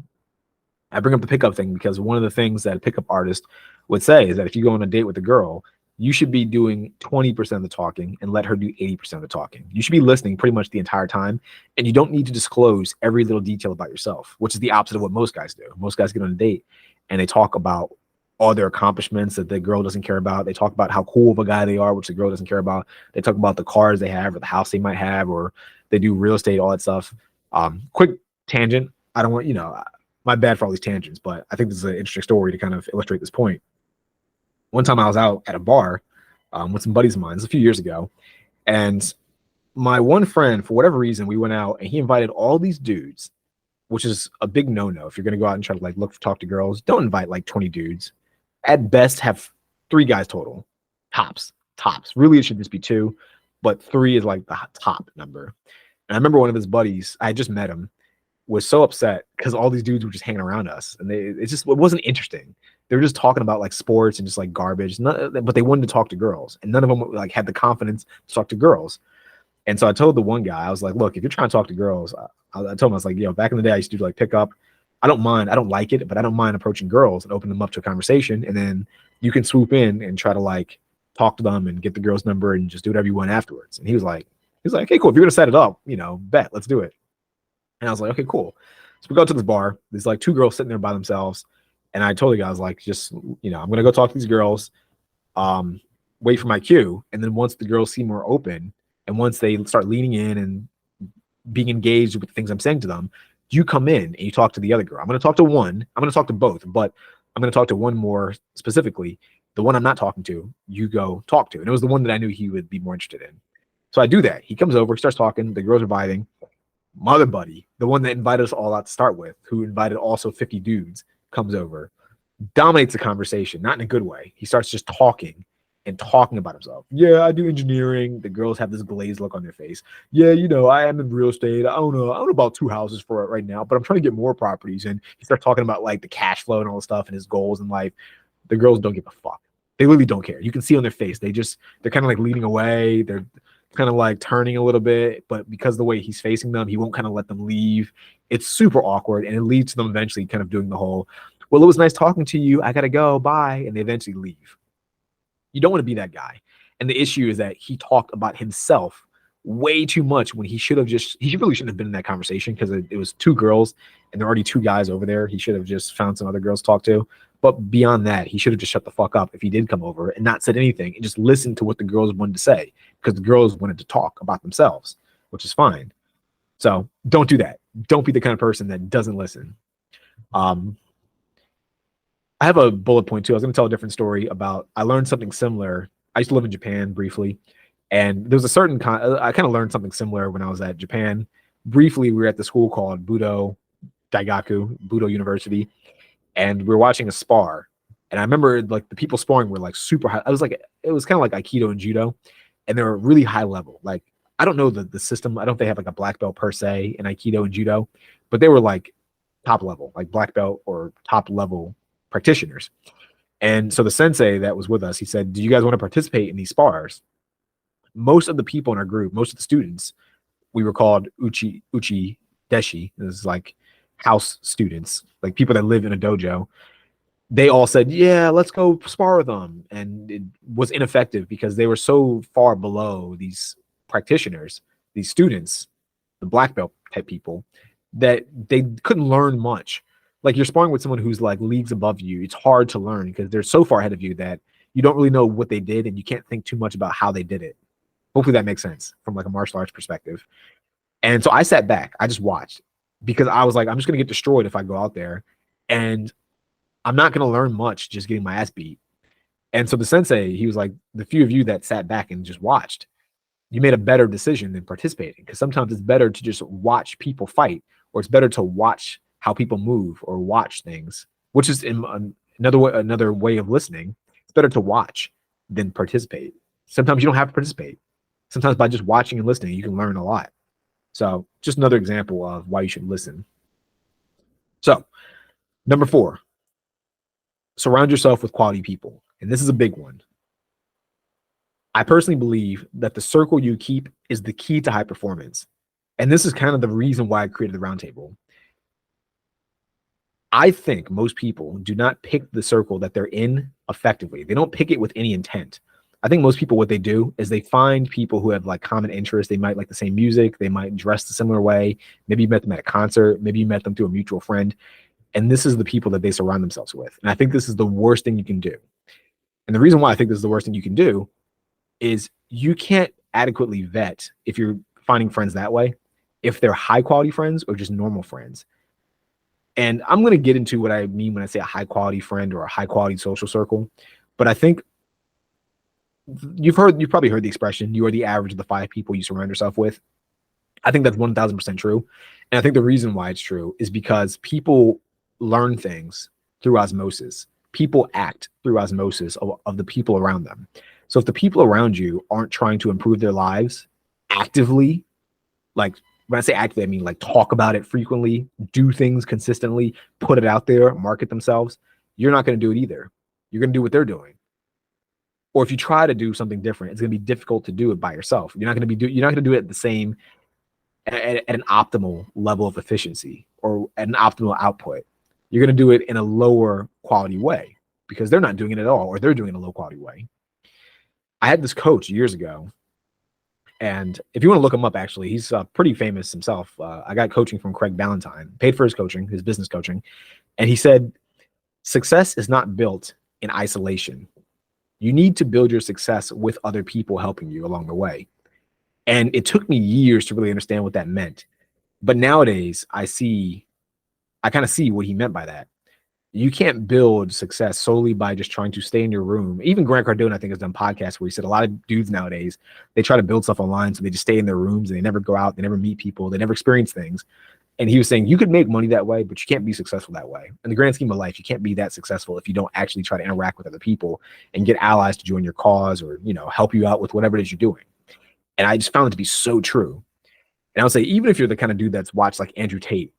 I bring up the pickup thing because one of the things that a pickup artist would say is that if you go on a date with a girl, you should be doing 20% of the talking and let her do 80% of the talking. You should be listening pretty much the entire time. And you don't need to disclose every little detail about yourself, which is the opposite of what most guys do. Most guys get on a date and they talk about all their accomplishments that the girl doesn't care about. They talk about how cool of a guy they are, which the girl doesn't care about. They talk about the cars they have or the house they might have, or they do real estate, all that stuff. Quick tangent. I don't want, my bad for all these tangents, but I think this is an interesting story to kind of illustrate this point. One time I was out at a bar with some buddies of mine, this was a few years ago, and my one friend, for whatever reason, we went out and he invited all these dudes, which is a big no-no. If you're going to go out and try to like talk to girls, don't invite like 20 dudes. At best, have 3 guys total, tops. Really, it should just be 2, but 3 is like the top number. And I remember one of his buddies, I had just met him, was so upset because all these dudes were just hanging around us, and it wasn't interesting. They were just talking about like sports and just like garbage, but they wanted to talk to girls, and none of them like had the confidence to talk to girls. And so I told the one guy, I was like, look, if you're trying to talk to girls, I told him, I was like, back in the day I used to do like pickup. I don't mind. I don't like it, but I don't mind approaching girls and open them up to a conversation. And then you can swoop in and try to like talk to them and get the girl's number and just do whatever you want afterwards. And he was like, okay, cool. If you're going to set it up, bet, let's do it. And I was like, okay, cool. So we go to this bar. There's like 2 girls sitting there by themselves. And I told the guy, I was like, just, I'm going to go talk to these girls, wait for my cue. And then once the girls seem more open and once they start leaning in and being engaged with the things I'm saying to them, you come in and you talk to the other girl. I'm going to talk to one. I'm going to talk to both, but I'm going to talk to one more specifically. The one I'm not talking to, you go talk to. And it was the one that I knew he would be more interested in. So I do that. He comes over, starts talking. The girls are vibing. My other buddy, the one that invited us all out to start with, who invited also 50 dudes, comes over, dominates the conversation, not in a good way. He starts just talking about himself. Yeah, I do engineering. The girls have this glazed look on their face. Yeah, I am in real estate. I own about 2 houses for it right now, but I'm trying to get more properties. And he starts talking about like the cash flow and all the stuff and his goals in life. The girls don't give a fuck. They literally don't care. You can see on their face. They're kind of like leaning away. They're kind of like turning a little bit, but because of the way he's facing them, he won't kind of let them leave. It's super awkward, and it leads to them eventually kind of doing the whole, well, it was nice talking to you. I got to go. Bye. And they eventually leave. You don't want to be that guy. And the issue is that he talked about himself way too much when he really shouldn't have been in that conversation because it was 2 girls and there are already 2 guys over there. He should have just found some other girls to talk to. But beyond that, he should have just shut the fuck up if he did come over and not said anything and just listened to what the girls wanted to say because the girls wanted to talk about themselves, which is fine. So don't do that. Don't be the kind of person that doesn't listen. I have a bullet point too. I was going to tell a different story about, I learned something similar. I used to live in Japan briefly, and there was a certain I kind of learned something similar when I was at Japan. Briefly, we were at the school called Budo University, and we were watching a spar. And I remember like the people sparring were like super high. It was kind of like Aikido and Judo, and they were really high level. Like, I don't know the system. I don't think they have like a black belt per se in Aikido and Judo, but they were like top level, like black belt or top level practitioners. And so the sensei that was with us, he said, do you guys want to participate in these spars? Most of the people in our group, most of the students, we were called uchi deshi. This is like house students, like people that live in a dojo. They all said, yeah, let's go spar with them. And it was ineffective because they were so far below these practitioners, these students, the black belt type people, that they couldn't learn much. Like, you're sparring with someone who's like leagues above you. It's hard to learn because they're so far ahead of you that you don't really know what they did and you can't think too much about how they did it. Hopefully that makes sense from like a martial arts perspective. And so I sat back. I just watched because I was like, I'm just going to get destroyed if I go out there. And I'm not going to learn much just getting my ass beat. And so the sensei, he was like, the few of you that sat back and just watched, you made a better decision than participating, because sometimes it's better to just watch people fight, or it's better to watch how people move or watch things, which is another way of listening. It's better to watch than participate. Sometimes you don't have to participate. Sometimes by just watching and listening, you can learn a lot. So just another example of why you should listen. So number 4, Surround yourself with quality people. And this is a big one. I personally believe that the circle you keep is the key to high performance. And this is kind of the reason why I created the roundtable. I think most people do not pick the circle that they're in effectively. They don't pick it with any intent. I think most people, what they do is they find people who have like common interests. They might like the same music. They might dress a similar way. Maybe you met them at a concert. Maybe you met them through a mutual friend. And this is the people that they surround themselves with. And I think this is the worst thing you can do. And the reason why I think this is the worst thing you can do is you can't adequately vet if you're finding friends that way, if they're high quality friends or just normal friends. And I'm going to get into what I mean when I say a high quality friend or a high quality social circle. But I think you've probably heard the expression, you are the average of the 5 people you surround yourself with. I think that's 1000% true. And I think the reason why it's true is because people learn things through osmosis. People act through osmosis of the people around them. So if the people around you aren't trying to improve their lives actively, like when I say actively, I mean like talk about it frequently, do things consistently, put it out there, market themselves, you're not going to do it either. You're going to do what they're doing. Or if you try to do something different, it's going to be difficult to do it by yourself. You're not going to do it at the same at an optimal level of efficiency or at an optimal output. You're going to do it in a lower quality way because they're not doing it at all, or they're doing it in a low quality way. I had this coach years ago, and if you want to look him up, actually, he's pretty famous himself. I got coaching from Craig Ballantyne, paid for his coaching, his business coaching. And he said, success is not built in isolation. You need to build your success with other people helping you along the way. And it took me years to really understand what that meant. But nowadays, I kind of see what he meant by that. You can't build success solely by just trying to stay in your room. Even Grant Cardone, I think, has done podcasts where he said a lot of dudes nowadays, they try to build stuff online. So they just stay in their rooms and they never go out. They never meet people. They never experience things. And he was saying you could make money that way, but you can't be successful that way. In the grand scheme of life, you can't be that successful if you don't actually try to interact with other people and get allies to join your cause or, help you out with whatever it is you're doing. And I just found it to be so true. And I would say, even if you're the kind of dude that's watched like Andrew Tate,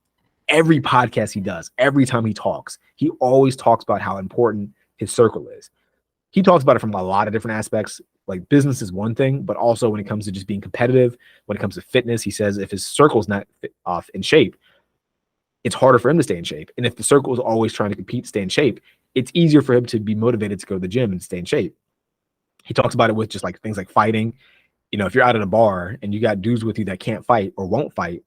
every podcast he does, every time he talks, he always talks about how important his circle is. He talks about it from a lot of different aspects. Like business is one thing, but also when it comes to just being competitive, when it comes to fitness, he says if his circle's not in shape, it's harder for him to stay in shape. And if the circle is always trying to compete, stay in shape, it's easier for him to be motivated to go to the gym and stay in shape. He talks about it with just like things like fighting. If you're out at a bar and you got dudes with you that can't fight or won't fight,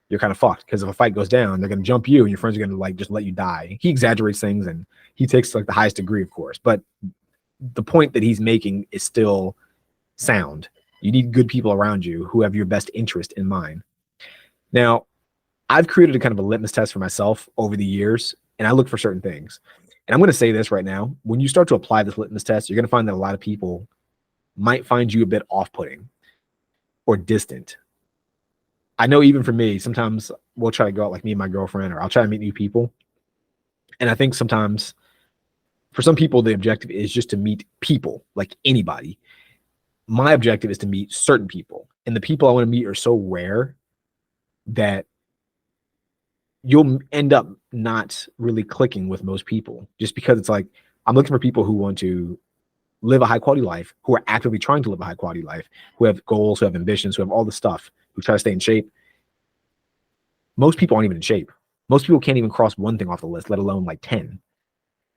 you're kind of fucked, because if a fight goes down, they're going to jump you and your friends are going to like just let you die. He exaggerates things and he takes like the highest degree, of course, but the point that he's making is still sound. You need good people around you who have your best interest in mind. Now, I've created a kind of a litmus test for myself over the years, and I look for certain things. And I'm going to say this right now. When you start to apply this litmus test, you're going to find that a lot of people might find you a bit off-putting or distant. I know even for me, sometimes we'll try to go out like me and my girlfriend, or I'll try to meet new people. And I think sometimes for some people, the objective is just to meet people, like anybody. My objective is to meet certain people. And the people I want to meet are so rare that you'll end up not really clicking with most people, just because it's like, I'm looking for people who want to live a high quality life, who are actively trying to live a high quality life, who have goals, who have ambitions, who have all the stuff, who try to stay in shape. Most people aren't even in shape. Most people can't even cross one thing off the list, let alone like 10.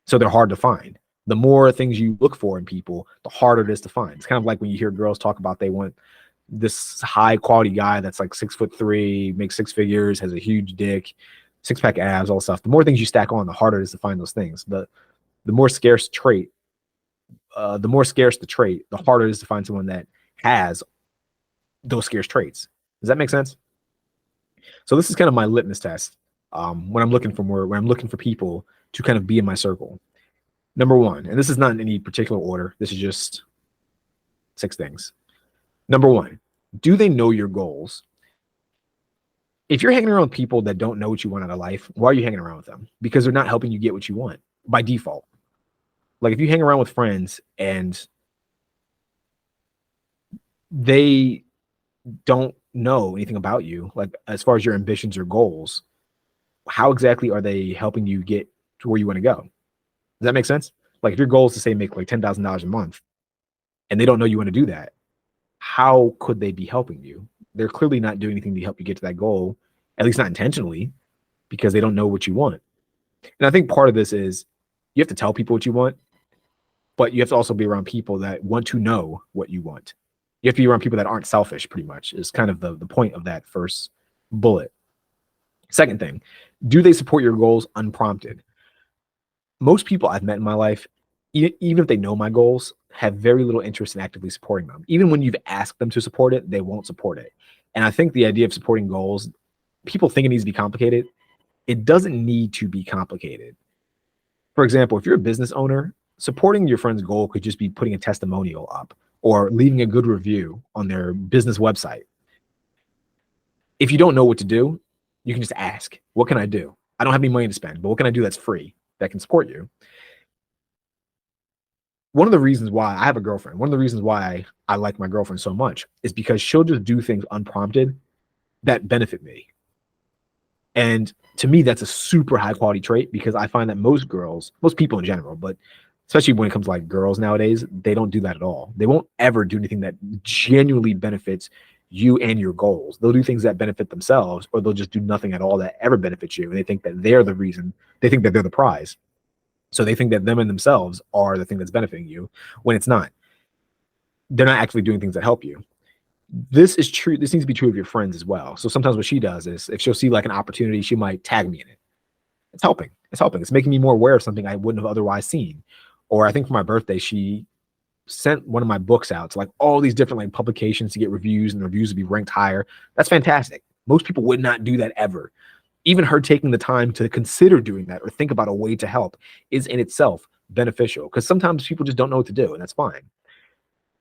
So they're hard to find. The more things you look for in people, the harder it is to find. It's kind of like when you hear girls talk about they want this high quality guy that's like 6'3", makes 6 figures, has a huge dick, 6-pack abs, all stuff. The more things you stack on, the harder it is to find those things. The more scarce the trait, the harder it is to find someone that has those scarce traits. Does that make sense? So this is kind of my litmus test when I'm looking for people to kind of be in my circle. Number one, and this is not in any particular order, this is just 6 things. Number one, do they know your goals? If you're hanging around with people that don't know what you want out of life, why are you hanging around with them? Because they're not helping you get what you want by default. Like if you hang around with friends and they don't know anything about you, like as far as your ambitions or goals, how exactly are they helping you get to where you want to go? Does that make sense? Like if your goal is to say make like $10,000 a month and they don't know you want to do that, how could they be helping you? They're clearly not doing anything to help you get to that goal, at least not intentionally, because they don't know what you want. And I think part of this is you have to tell people what you want, but you have to also be around people that want to know what you want. You have to be around people that aren't selfish, pretty much, is kind of the point of that first bullet. Second thing, do they support your goals unprompted? Most people I've met in my life, even if they know my goals, have very little interest in actively supporting them. Even when you've asked them to support it, they won't support it. And I think the idea of supporting goals, people think it needs to be complicated. It doesn't need to be complicated. For example, if you're a business owner, supporting your friend's goal could just be putting a testimonial up or leaving a good review on their business website. If you don't know what to do, you can just ask, what can I do? I don't have any money to spend, but what can I do that's free that can support you? One of the reasons why I have a girlfriend, one of the reasons why I like my girlfriend so much is because she'll just do things unprompted that benefit me. And to me, that's a super high quality trait because I find that most girls, most people in general, but especially when it comes to like girls nowadays, they don't do that at all. They won't ever do anything that genuinely benefits you and your goals. They'll do things that benefit themselves, or they'll just do nothing at all that ever benefits you. And they think that they're the reason, they think that they're the prize. So they think that them and themselves are the thing that's benefiting you when it's not. They're not actually doing things that help you. This is true. This needs to be true of your friends as well. So sometimes what she does is if she'll see like an opportunity, she might tag me in it. It's helping. It's helping. It's making me more aware of something I wouldn't have otherwise seen. Or I think for my birthday, she sent one of my books out to like all these different like publications to get reviews, and the reviews would be ranked higher. That's fantastic. Most people would not do that ever. Even her taking the time to consider doing that or think about a way to help is in itself beneficial, because sometimes people just don't know what to do, and that's fine.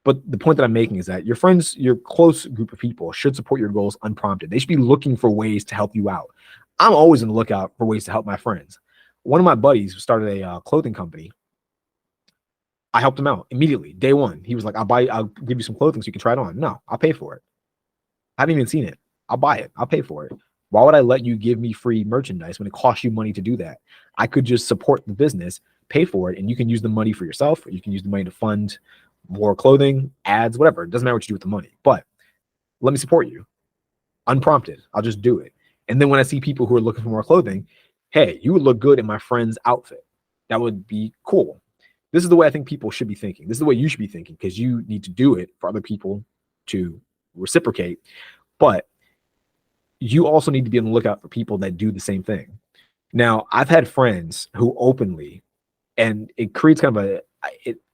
But the point that I'm making is that your friends, your close group of people should support your goals unprompted. They should be looking for ways to help you out. I'm always on the lookout for ways to help my friends. One of my buddies started a clothing company. I helped him out immediately, day one. He was like, I'll give you some clothing so you can try it on. No, I'll pay for it. I haven't even seen it. I'll buy it. I'll pay for it. Why would I let you give me free merchandise when it costs you money to do that? I could just support the business, pay for it, and you can use the money for yourself, or you can use the money to fund more clothing, ads, whatever. It doesn't matter what you do with the money, but let me support you unprompted. I'll just do it. And then when I see people who are looking for more clothing, hey, you would look good in my friend's outfit. That would be cool. This is the way I think people should be thinking. This is the way you should be thinking, because you need to do it for other people to reciprocate. But you also need to be on the lookout for people that do the same thing. Now, I've had friends who openly, and it creates kind of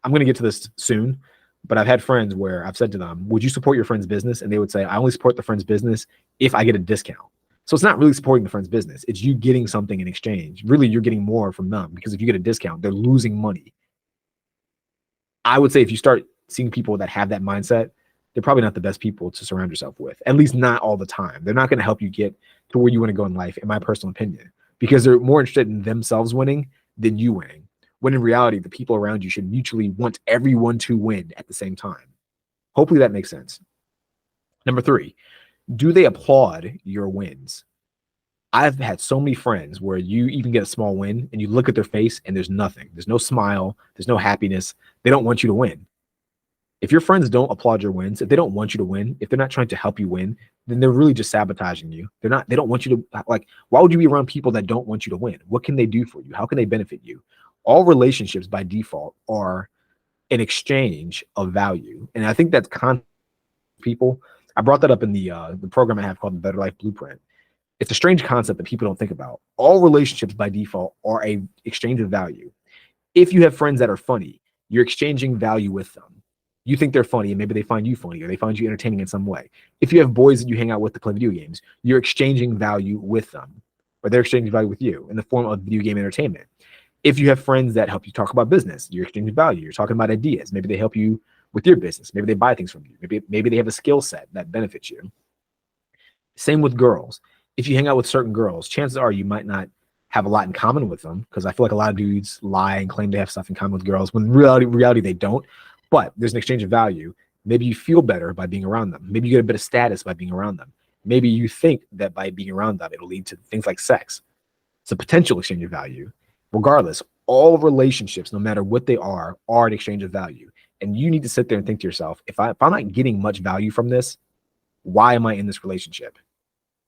I'm going to get to this soon, but I've had friends where I've said to them, would you support your friend's business? And they would say, I only support the friend's business if I get a discount. So it's not really supporting the friend's business. It's you getting something in exchange. Really, you're getting more from them, because if you get a discount, they're losing money. I would say if you start seeing people that have that mindset, they're probably not the best people to surround yourself with, at least not all the time. They're not going to help you get to where you want to go in life, in my personal opinion, because they're more interested in themselves winning than you winning. When in reality, the people around you should mutually want everyone to win at the same time. Hopefully that makes sense. Number 3, do they applaud your wins? I've had so many friends where you even get a small win and you look at their face and there's nothing. There's no smile. There's no happiness. They don't want you to win. If your friends don't applaud your wins, if they don't want you to win, if they're not trying to help you win, then they're really just sabotaging you. They don't want you to, like, why would you be around people that don't want you to win? What can they do for you? How can they benefit you? All relationships by default are an exchange of value. And I think that's people. I brought that up in the program I have called the Better Life Blueprint. It's a strange concept that people don't think about. All relationships by default are a exchange of value. If you have friends that are funny, you're exchanging value with them. You think they're funny, and maybe they find you funny, or they find you entertaining in some way. If you have boys that you hang out with to play video games, you're exchanging value with them, or they're exchanging value with you in the form of video game entertainment. If you have friends that help you talk about business, you're exchanging value. You're talking about ideas. Maybe they help you with your business. Maybe they buy things from you. Maybe they have a skill set that benefits you. Same with girls. If you hang out with certain girls, chances are you might not have a lot in common with them, because I feel like a lot of dudes lie and claim to have stuff in common with girls when in reality they don't. But there's an exchange of value. Maybe you feel better by being around them. Maybe you get a bit of status by being around them. Maybe you think that by being around them, it'll lead to things like sex. It's a potential exchange of value. Regardless, All relationships, no matter what they are an exchange of value. And you need to sit there and think to yourself, if I'm not getting much value from this, why am I in this relationship?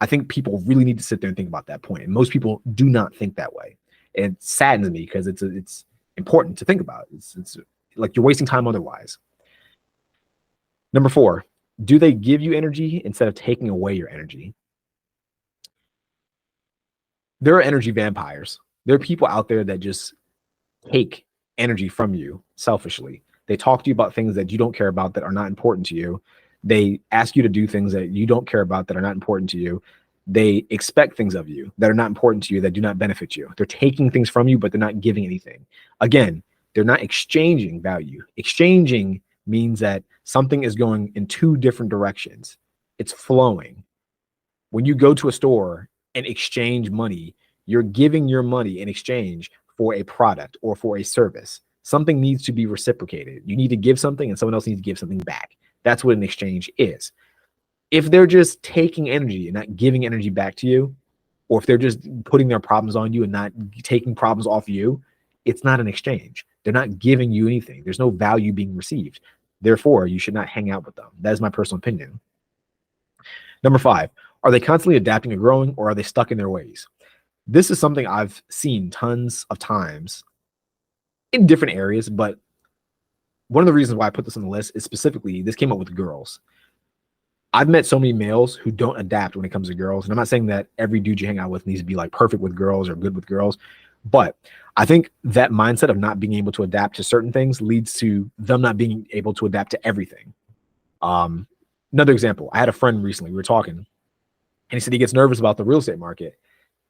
I think people really need to sit there and think about that point. And most people do not think that way. And it saddens me because it's important to think about. It's like you're wasting time otherwise. Number 4, do they give you energy instead of taking away your energy? There are energy vampires. There are people out there that just take energy from you selfishly. They talk to you about things that you don't care about that are not important to you. They ask you to do things that you don't care about that are not important to you. They expect things of you that are not important to you, that do not benefit you. They're taking things from you, but they're not giving anything. Again, they're not exchanging value. Exchanging means that something is going in two different directions. It's flowing. When you go to a store and exchange money, you're giving your money in exchange for a product or for a service. Something needs to be reciprocated. You need to give something and someone else needs to give something back. That's what an exchange is. If they're just taking energy and not giving energy back to you, or if they're just putting their problems on you and not taking problems off you, it's not an exchange. They're not giving you anything. There's no value being received. Therefore, you should not hang out with them. That is my personal opinion. Number 5, are they constantly adapting and growing, or are they stuck in their ways? This is something I've seen tons of times in different areas, but one of the reasons why I put this on the list is specifically this came up with girls. I've met so many males who don't adapt when it comes to girls. And I'm not saying that every dude you hang out with needs to be like perfect with girls or good with girls, but I think that mindset of not being able to adapt to certain things leads to them not being able to adapt to everything. Another example, I had a friend recently, we were talking, and he said he gets nervous about the real estate market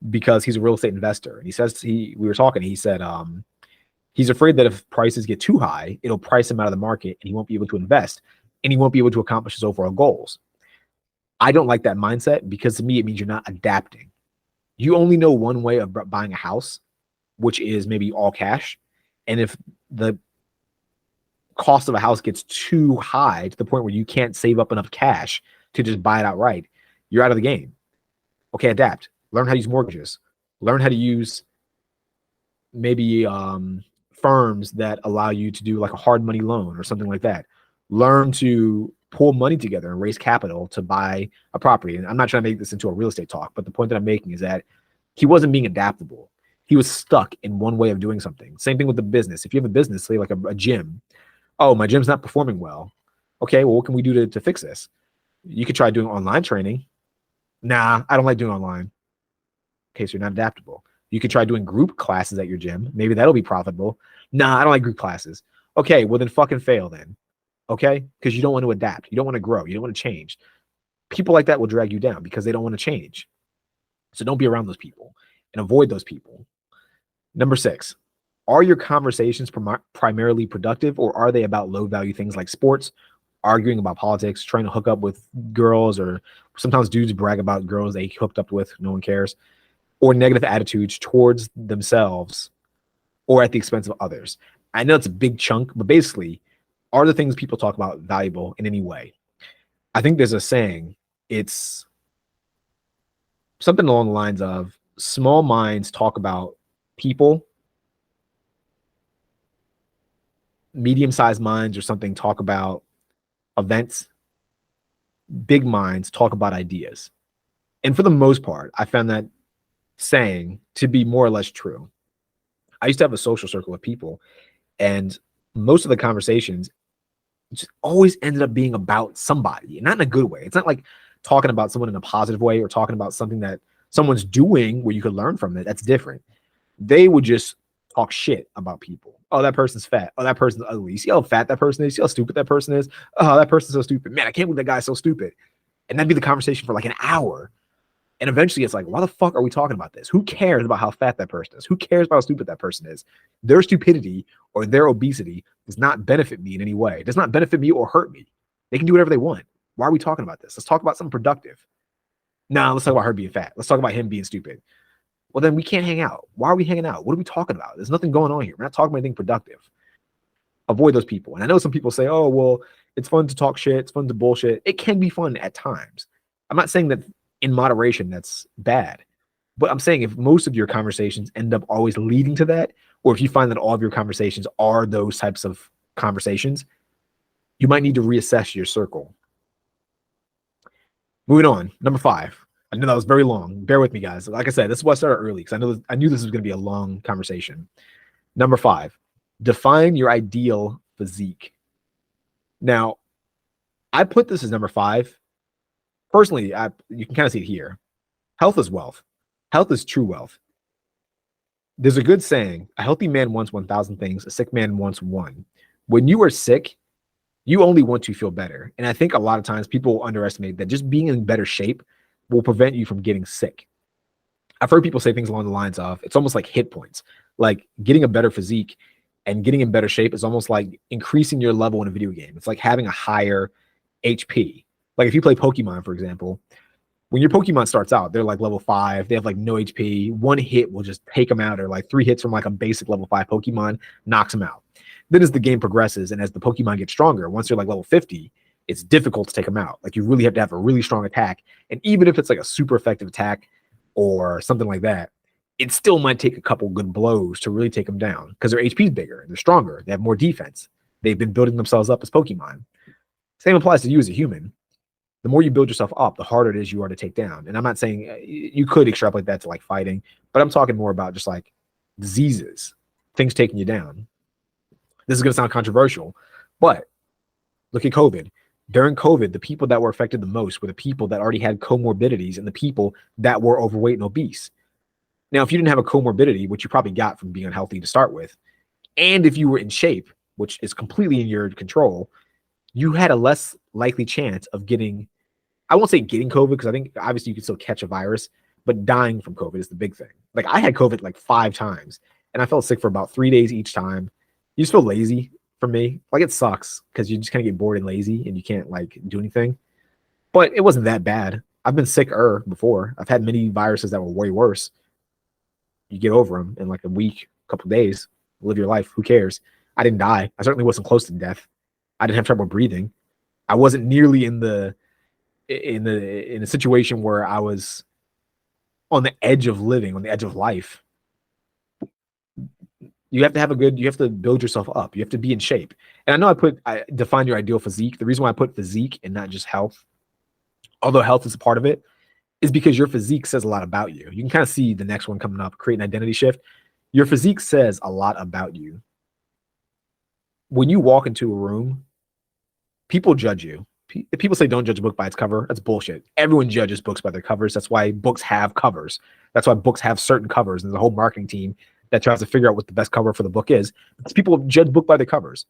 because he's a real estate investor. And he says, we were talking, he said, he's afraid that if prices get too high, it'll price him out of the market and he won't be able to invest and he won't be able to accomplish his overall goals. I don't like that mindset because to me, it means you're not adapting. You only know one way of buying a house, which is maybe all cash. And if the cost of a house gets too high to the point where you can't save up enough cash to just buy it outright, you're out of the game. Okay, adapt. Learn how to use mortgages. Learn how to use maybe firms that allow you to do like a hard money loan or something like that. Learn to pull money together and raise capital to buy a property. And I'm not trying to make this into a real estate talk, but the point that I'm making is that he wasn't being adaptable. He was stuck in one way of doing something. Same thing with the business. If you have a business, say like a gym, oh, my gym's not performing well. Okay, well, what can we do to fix this? You could try doing online training. Nah, I don't like doing online. Okay, so you're not adaptable. You could try doing group classes at your gym. Maybe that'll be profitable. Nah, I don't like group classes. Okay, well then fucking fail then. Okay? Because you don't want to adapt. You don't want to grow. You don't want to change. People like that will drag you down because they don't want to change. So don't be around those people and avoid those people. Number 6, are your conversations primarily productive, or are they about low value things like sports, arguing about politics, trying to hook up with girls, or sometimes dudes brag about girls they hooked up with, no one cares, or negative attitudes towards themselves or at the expense of others? I know it's a big chunk, but basically, are the things people talk about valuable in any way? I think there's a saying, it's something along the lines of small minds talk about people, medium-sized minds or something talk about events, big minds talk about ideas. And for the most part, I found that saying to be more or less true. I used to have a social circle of people, and most of the conversations just always ended up being about somebody, and not in a good way. It's not like talking about someone in a positive way or talking about something that someone's doing where you could learn from it. That's different. They would just talk shit about people. Oh, that person's fat. Oh, that person's ugly. You see how fat that person is? You see how stupid that person is? Oh, that person's so stupid. Man, I can't believe that guy's so stupid. And that'd be the conversation for like an hour. And eventually it's like, why the fuck are we talking about this? Who cares about how fat that person is? Who cares about how stupid that person is? Their stupidity or their obesity does not benefit me in any way. It does not benefit me or hurt me. They can do whatever they want. Why are we talking about this? Let's talk about something productive. Nah, let's talk about her being fat. Let's talk about him being stupid. Well, then we can't hang out. Why are we hanging out? What are we talking about? There's nothing going on here. We're not talking about anything productive. Avoid those people. And I know some people say, oh, well, it's fun to talk shit. It's fun to bullshit. It can be fun at times. I'm not saying that in moderation that's bad, but I'm saying if most of your conversations end up always leading to that, or if you find that all of your conversations are those types of conversations, you might need to reassess your circle. Moving on, number 5. I know that was very long. Bear with me, guys. Like I said, this is why I started early, because I knew this was going to be a long conversation. Number 5, define your ideal physique. Now, I put this as number 5. Personally, you can kind of see it here. Health is wealth. Health is true wealth. There's a good saying, a healthy man wants 1,000 things, a sick man wants one. When you are sick, you only want to feel better. And I think a lot of times people underestimate that just being in better shape will prevent you from getting sick. I've heard people say things along the lines of, it's almost like hit points. Like getting a better physique and getting in better shape is almost like increasing your level in a video game. It's like having a higher HP. Like if you play Pokemon, for example, when your Pokemon starts out, they're like level 5. They have like no HP. One hit will just take them out, or like 3 hits from like a basic level 5 Pokemon knocks them out. Then as the game progresses and as the Pokemon get stronger, once you're like level 50, it's difficult to take them out. Like you really have to have a really strong attack. And even if it's like a super effective attack or something like that, it still might take a couple good blows to really take them down, because their HP is bigger, they're stronger, they have more defense. They've been building themselves up as Pokemon. Same applies to you as a human. The more you build yourself up, the harder it is you are to take down. And I'm not saying you could extrapolate that to like fighting, but I'm talking more about just like diseases, things taking you down. This is going to sound controversial, but look at COVID. During COVID, the people that were affected the most were the people that already had comorbidities and the people that were overweight and obese. Now, if you didn't have a comorbidity, which you probably got from being unhealthy to start with, and if you were in shape, which is completely in your control, you had a less likely chance of getting, I won't say getting COVID, because I think obviously you can still catch a virus, but dying from COVID is the big thing. Like I had COVID like 5 times, and I felt sick for about 3 days each time. You just feel lazy for me. Like it sucks because you just kind of get bored and lazy and you can't like do anything. But it wasn't that bad. I've been sicker before. I've had many viruses that were way worse. You get over them in like a week, a couple of days, live your life. Who cares? I didn't die. I certainly wasn't close to death. I didn't have trouble breathing. I wasn't nearly in a situation where I was on the edge of living, on the edge of life. You have to build yourself up. You have to be in shape. And I know I define your ideal physique. The reason why I put physique and not just health, although health is a part of it, is because your physique says a lot about you. You can kind of see the next one coming up, create an identity shift. Your physique says a lot about you. When you walk into a room, people judge you. People say don't judge a book by its cover. That's bullshit. Everyone judges books by their covers. That's why books have covers. That's why books have certain covers. And there's a whole marketing team that tries to figure out what the best cover for the book is. Because people judge book by the covers.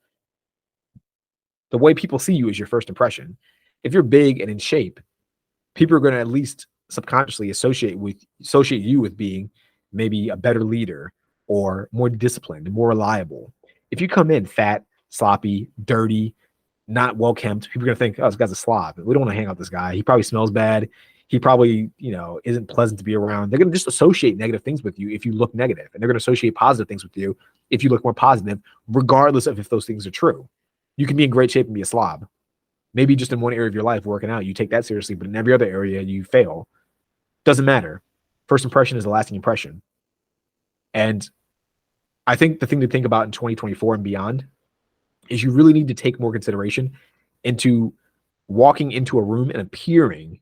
The way people see you is your first impression. If you're big and in shape, people are going to at least subconsciously associate you with being maybe a better leader or more disciplined, more reliable. If you come in fat, sloppy, dirty, not well kempt, people are going to think, oh, this guy's a slob. We don't want to hang out with this guy. He probably smells bad. He probably, isn't pleasant to be around. They're going to just associate negative things with you if you look negative, and they're going to associate positive things with you if you look more positive, regardless of if those things are true. You can be in great shape and be a slob. Maybe just in one area of your life, working out, you take that seriously, but in every other area, you fail. Doesn't matter. First impression is a lasting impression. And I think the thing to think about in 2024 and beyond is you really need to take more consideration into walking into a room and appearing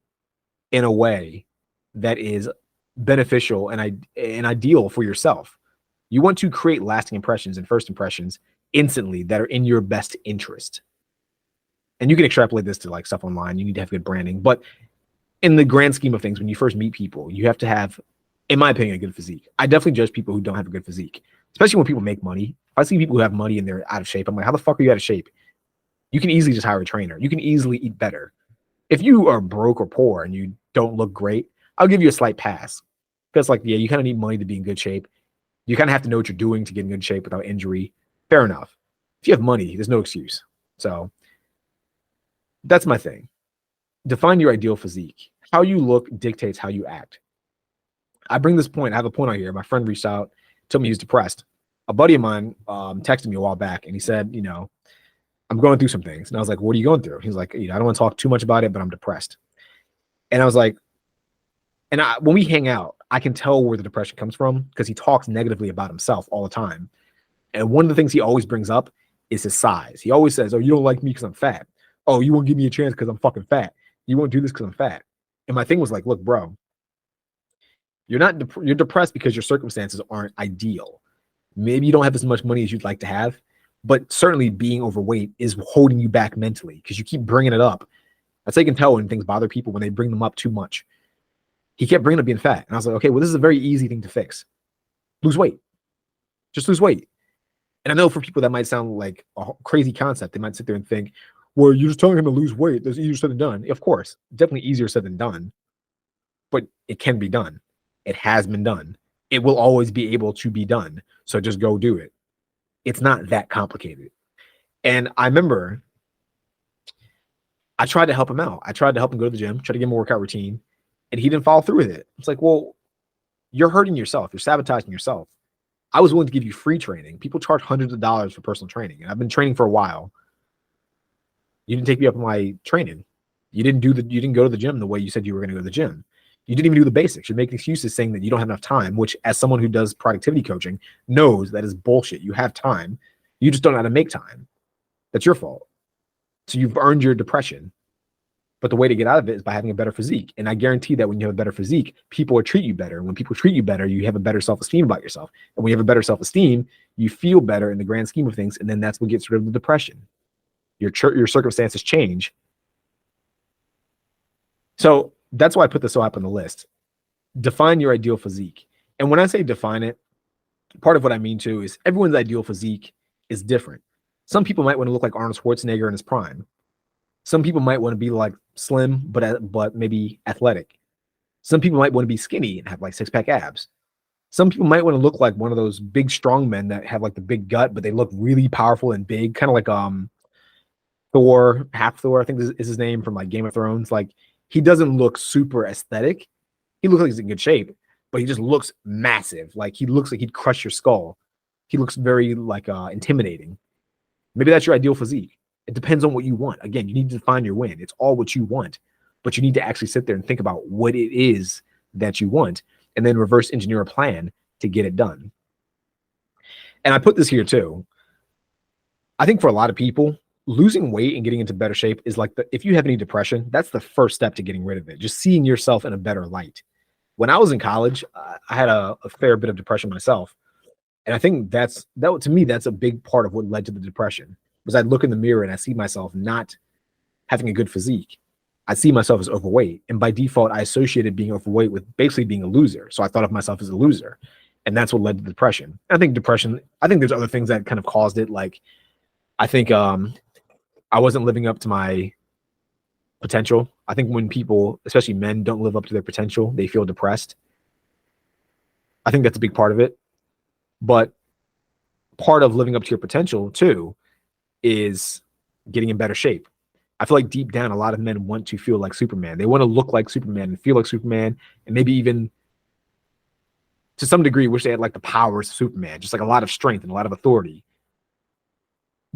in a way that is beneficial and ideal for yourself. You want to create lasting impressions and first impressions instantly that are in your best interest. And you can extrapolate this to like stuff online. You need to have good branding. But in the grand scheme of things, when you first meet people, you have to have, in my opinion, a good physique. I definitely judge people who don't have a good physique, especially when people make money. If I see people who have money and they're out of shape, I'm like, how the fuck are you out of shape? You can easily just hire a trainer. You can easily eat better. If you are broke or poor and you don't look great, I'll give you a slight pass. Because like, yeah, you kind of need money to be in good shape. You kind of have to know what you're doing to get in good shape without injury. Fair enough. If you have money, there's no excuse. So that's my thing. Define your ideal physique. How you look dictates how you act. I bring this point. I have a point on here. My friend reached out, told me he was depressed. A buddy of mine texted me a while back, and he said, I'm going through some things. And I was like, what are you going through? He's like, I don't want to talk too much about it, but I'm depressed. And I was like, when we hang out, I can tell where the depression comes from because he talks negatively about himself all the time. And one of the things he always brings up is his size. He always says, "Oh, you don't like me because I'm fat. Oh, you won't give me a chance because I'm fucking fat. You won't do this because I'm fat." And my thing was like, "Look, bro, you're depressed because your circumstances aren't ideal. Maybe you don't have as much money as you'd like to have, but certainly being overweight is holding you back mentally because you keep bringing it up. That's how you can tell when things bother people when they bring them up too much." He kept bringing up being fat, and I was like, "Okay, well, this is a very easy thing to fix. Lose weight. Just lose weight." And I know for people that might sound like a crazy concept. They might sit there and think, "Well, you're just telling him to lose weight. That's easier said than done." Of course, definitely easier said than done, but it can be done. It has been done. It will always be able to be done. So just go do it. It's not that complicated. And I remember I tried to help him out. I tried to help him go to the gym, try to give him a workout routine, and he didn't follow through with it. It's like, well, you're hurting yourself. You're sabotaging yourself. I was willing to give you free training. People charge hundreds of dollars for personal training, and I've been training for a while. You didn't take me up on my training. You didn't go to the gym the way you said you were going to go to the gym. You didn't even do the basics. You're making excuses saying that you don't have enough time, which as someone who does productivity coaching knows that is bullshit. You have time. You just don't know how to make time. That's your fault. So you've earned your depression. But the way to get out of it is by having a better physique. And I guarantee that when you have a better physique, people will treat you better. And when people treat you better, you have a better self-esteem about yourself. And when you have a better self-esteem, you feel better in the grand scheme of things. And then that's what gets rid of the depression. Your circumstances change. So that's why I put this so up on the list. Define your ideal physique. And when I say define it, part of what I mean too is everyone's ideal physique is different. Some people might want to look like Arnold Schwarzenegger in his prime. Some people might want to be like slim, but maybe athletic. Some people might want to be skinny and have like six-pack abs. Some people might want to look like one of those big strong men that have like the big gut, but they look really powerful and big, kind of like Thor, half Thor, I think is his name from like Game of Thrones. Like he doesn't look super aesthetic. He looks like he's in good shape, but he just looks massive. Like he looks like he'd crush your skull. He looks very like intimidating. Maybe that's your ideal physique. It depends on what you want. Again, you need to define your win. It's all what you want, but you need to actually sit there and think about what it is that you want and then reverse engineer a plan to get it done. And I put this here too. I think for a lot of people, losing weight and getting into better shape is like if you have any depression, that's the first step to getting rid of it. Just seeing yourself in a better light. When I was in college, I had a fair bit of depression myself. And I think to me, that's a big part of what led to the depression. Was I'd look in the mirror and I see myself not having a good physique. I see myself as overweight. And by default, I associated being overweight with basically being a loser. So I thought of myself as a loser. And that's what led to depression. I think there's other things that kind of caused it. Like, I think I wasn't living up to my potential. I think when people, especially men, don't live up to their potential, they feel depressed. I think that's a big part of it. But part of living up to your potential, too, is getting in better shape. I feel like deep down, a lot of men want to feel like Superman. They want to look like Superman and feel like Superman, and maybe even to some degree wish they had like the powers of Superman, just like a lot of strength and a lot of authority.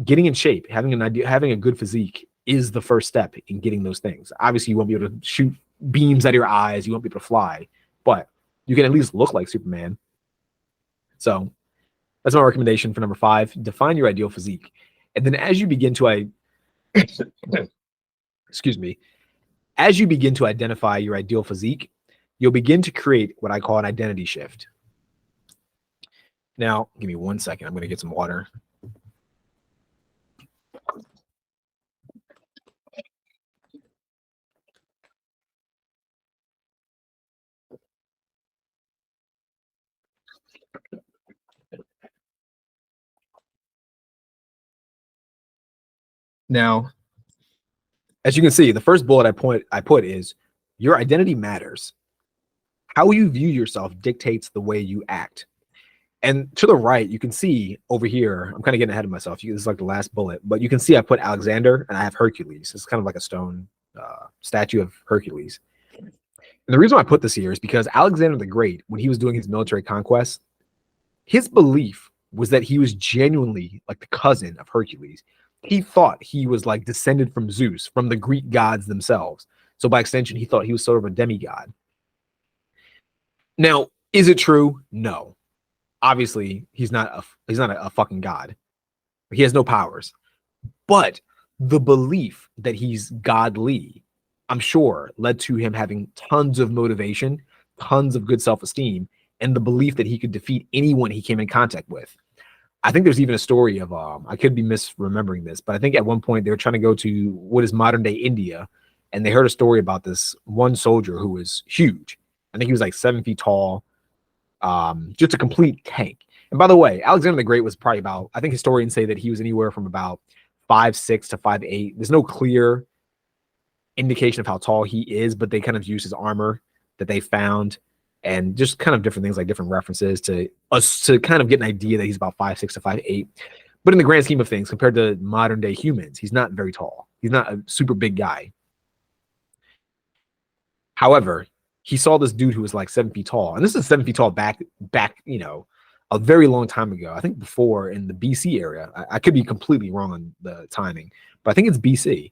Getting in shape, having a good physique is the first step in getting those things. Obviously, you won't be able to shoot beams out of your eyes. You won't be able to fly, but you can at least look like Superman. So that's my recommendation for number 5. Define your ideal physique. And then as you begin to as you begin to identify your ideal physique, you'll begin to create what I call an identity shift. Now, give me 1 second. I'm going to get some water. Now, as you can see, the first bullet I put is your identity matters. How you view yourself dictates the way you act. And to the right, you can see over here, I'm kind of getting ahead of myself. This is like the last bullet, but you can see I put Alexander and I have Hercules. It's kind of like a stone statue of Hercules. And the reason why I put this here is because Alexander the Great, when he was doing his military conquest, his belief was that he was genuinely like the cousin of Hercules. He thought he was like descended from Zeus, from the Greek gods themselves. So by extension, he thought he was sort of a demigod. Now, is it true? No. Obviously, he's not a fucking god. He has no powers. But the belief that he's godly, I'm sure, led to him having tons of motivation, tons of good self-esteem, and the belief that he could defeat anyone he came in contact with. I think there's even a story of I could be misremembering this, but I think at one point they were trying to go to what is modern day India, and they heard a story about this one soldier who was huge. I think he was like 7 feet tall, just a complete tank. And by the way, Alexander the Great was probably about, I think historians say that he was anywhere from about 5'6" to 5'8". There's no clear indication of how tall he is, but they kind of use his armor that they found and just kind of different things like different references to us to kind of get an idea that he's about 5'6" to 5'8". But in the grand scheme of things, compared to modern day humans, he's not very tall. He's not a super big guy. However, he saw this dude who was like 7 feet tall, and this is 7 feet tall back, a very long time ago. I think before in the BC area. I could be completely wrong on the timing, but I think it's BC.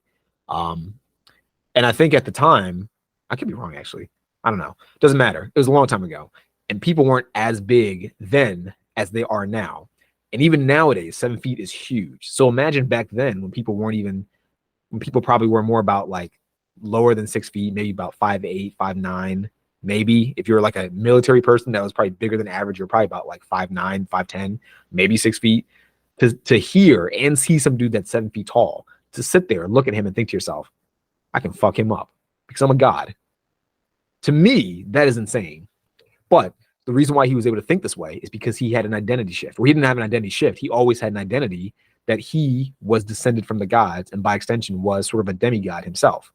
And I think at the time, I could be wrong actually. I don't know. Doesn't matter. It was a long time ago, and people weren't as big then as they are now. And even nowadays, 7 feet is huge. So imagine back then when people probably were more about like lower than 6 feet, maybe about 5'8", 5'9", maybe. If you're like a military person that was probably bigger than average, you're probably about like 5'9", 5'10", maybe 6 feet. To hear and see some dude that's 7 feet tall, to sit there and look at him and think to yourself, I can fuck him up because I'm a god. To me, that is insane. But the reason why he was able to think this way is because he had an identity shift. Or he didn't have an identity shift. He always had an identity that he was descended from the gods, and by extension was sort of a demigod himself.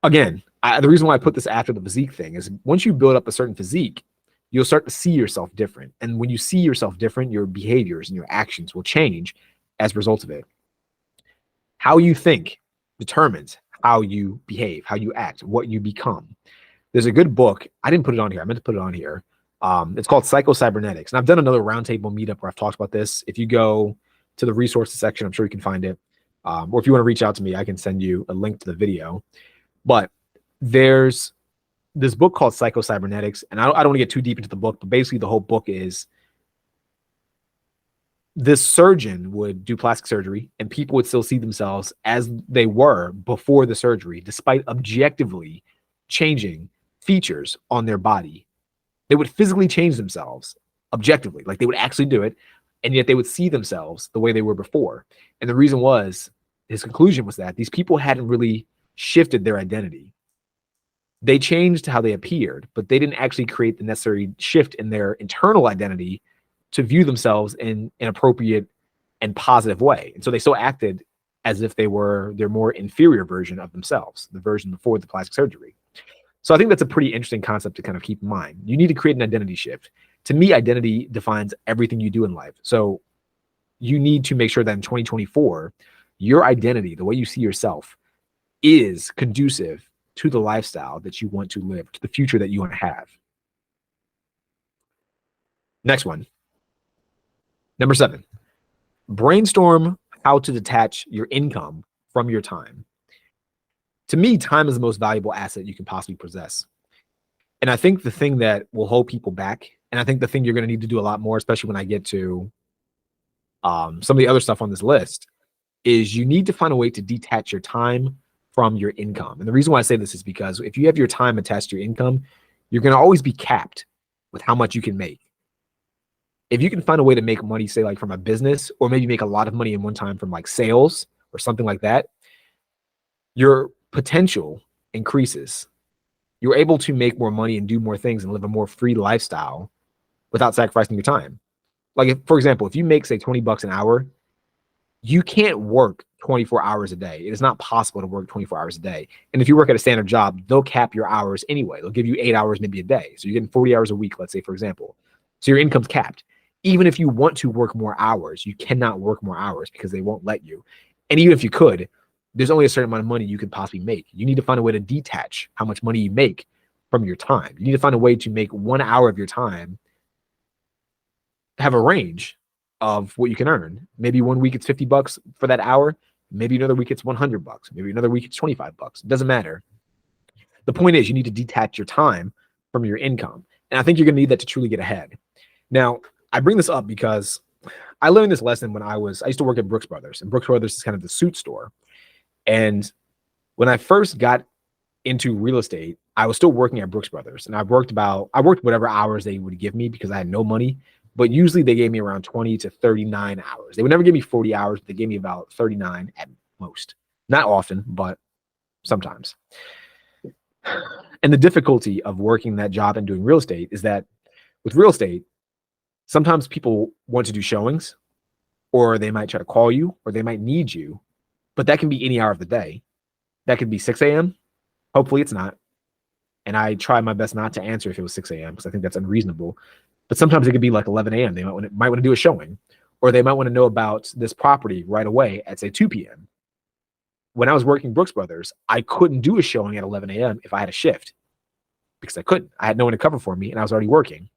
Again, the reason why I put this after the physique thing is once you build up a certain physique, you'll start to see yourself different. And when you see yourself different, your behaviors and your actions will change as a result of it. How you think determines how you behave, how you act, what you become. There's a good book. I didn't put it on here. I meant to put it on here. It's called Psycho-Cybernetics. And I've done another roundtable meetup where I've talked about this. If you go to the resources section, I'm sure you can find it. Or if you want to reach out to me, I can send you a link to the video. But there's this book called Psycho-Cybernetics. And I don't want to get too deep into the book, but basically the whole book is this surgeon would do plastic surgery and people would still see themselves as they were before the surgery, despite objectively changing features on their body. They would physically change themselves objectively, like they would actually do it, and yet they would see themselves the way they were before. And the reason was, his conclusion was that these people hadn't really shifted their identity. They changed how they appeared, but they didn't actually create the necessary shift in their internal identity to view themselves in an appropriate and positive way. And so they still acted as if they were their more inferior version of themselves, the version before the plastic surgery. So I think that's a pretty interesting concept to kind of keep in mind. You need to create an identity shift. To me, identity defines everything you do in life. So you need to make sure that in 2024, your identity, the way you see yourself, is conducive to the lifestyle that you want to live, to the future that you want to have. Next one. Number 7, brainstorm how to detach your income from your time. To me, time is the most valuable asset you can possibly possess. And I think the thing that will hold people back, and I think the thing you're going to need to do a lot more, especially when I get to some of the other stuff on this list, is you need to find a way to detach your time from your income. And the reason why I say this is because if you have your time attached to your income, you're going to always be capped with how much you can make. If you can find a way to make money, say like from a business, or maybe make a lot of money in one time from like sales or something like that, your potential increases. You're able to make more money and do more things and live a more free lifestyle without sacrificing your time. Like, if, for example, if you make say $20 an hour, you can't work 24 hours a day. It is not possible to work 24 hours a day. And if you work at a standard job, they'll cap your hours anyway. They'll give you 8 hours maybe a day. So you're getting 40 hours a week, let's say, for example. So your income's capped. Even if you want to work more hours, you cannot work more hours because they won't let you. And even if you could, there's only a certain amount of money you could possibly make. You need to find a way to detach how much money you make from your time. You need to find a way to make 1 hour of your time have a range of what you can earn. Maybe one week it's $50 for that hour. Maybe another week it's $100. Maybe another week it's $25. It doesn't matter. The point is you need to detach your time from your income. And I think you're going to need that to truly get ahead. Now, I bring this up because I learned this lesson when I used to work at Brooks Brothers, and Brooks Brothers is kind of the suit store. And when I first got into real estate, I was still working at Brooks Brothers, and I worked whatever hours they would give me because I had no money. But usually they gave me around 20 to 39 hours. They would never give me 40 hours. But they gave me about 39 at most. Not often, but sometimes. And the difficulty of working that job and doing real estate is that with real estate, sometimes people want to do showings, or they might try to call you, or they might need you, but that can be any hour of the day. That could be 6 a.m. Hopefully it's not. And I try my best not to answer if it was 6 a.m. because I think that's unreasonable. But sometimes it could be like 11 a.m. They might want to do a showing, or they might want to know about this property right away at, say, 2 p.m. When I was working Brooks Brothers, I couldn't do a showing at 11 a.m. if I had a shift because I couldn't. I had no one to cover for me, and I was already working.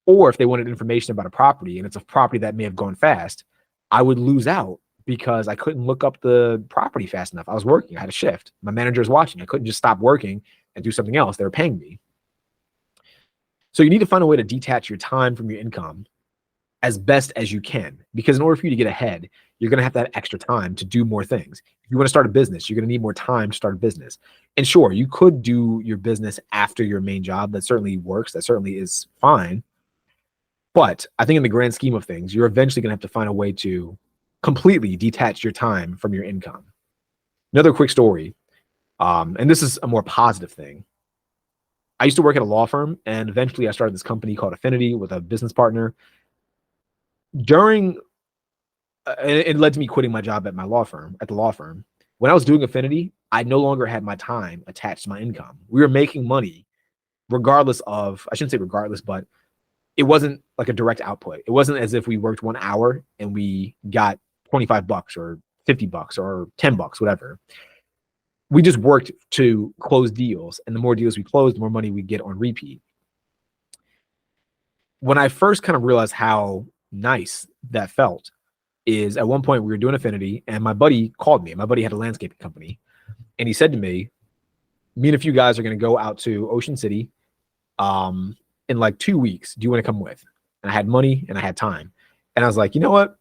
Or if they wanted information about a property and it's a property that may have gone fast, I would lose out because I couldn't look up the property fast enough. I was working. I had a shift. My manager was watching. I couldn't just stop working and do something else. They were paying me. So you need to find a way to detach your time from your income as best as you can, because in order for you to get ahead, you're going to have extra time to do more things. If you want to start a business, you're going to need more time to start a business. And sure, you could do your business after your main job. That certainly works. That certainly is fine. But I think in the grand scheme of things, you're eventually going to have to find a way to completely detach your time from your income. Another quick story, and this is a more positive thing. I used to work at a law firm, and eventually I started this company called Affinity with a business partner. It led to me quitting my job at the law firm. When I was doing Affinity, I no longer had my time attached to my income. We were making money regardless of, I shouldn't say regardless, but it wasn't like a direct output. It wasn't as if we worked 1 hour and we got $25 or $50 or $10, whatever. We just worked to close deals, and the more deals we closed, the more money we get on repeat. When I first kind of realized how nice that felt is at one point we were doing Affinity, and my buddy called me. My buddy had a landscaping company, and he said to me and a few guys are going to go out to Ocean City in like 2 weeks. Do you want to come with? And I had money and I had time. And I was like, you know what?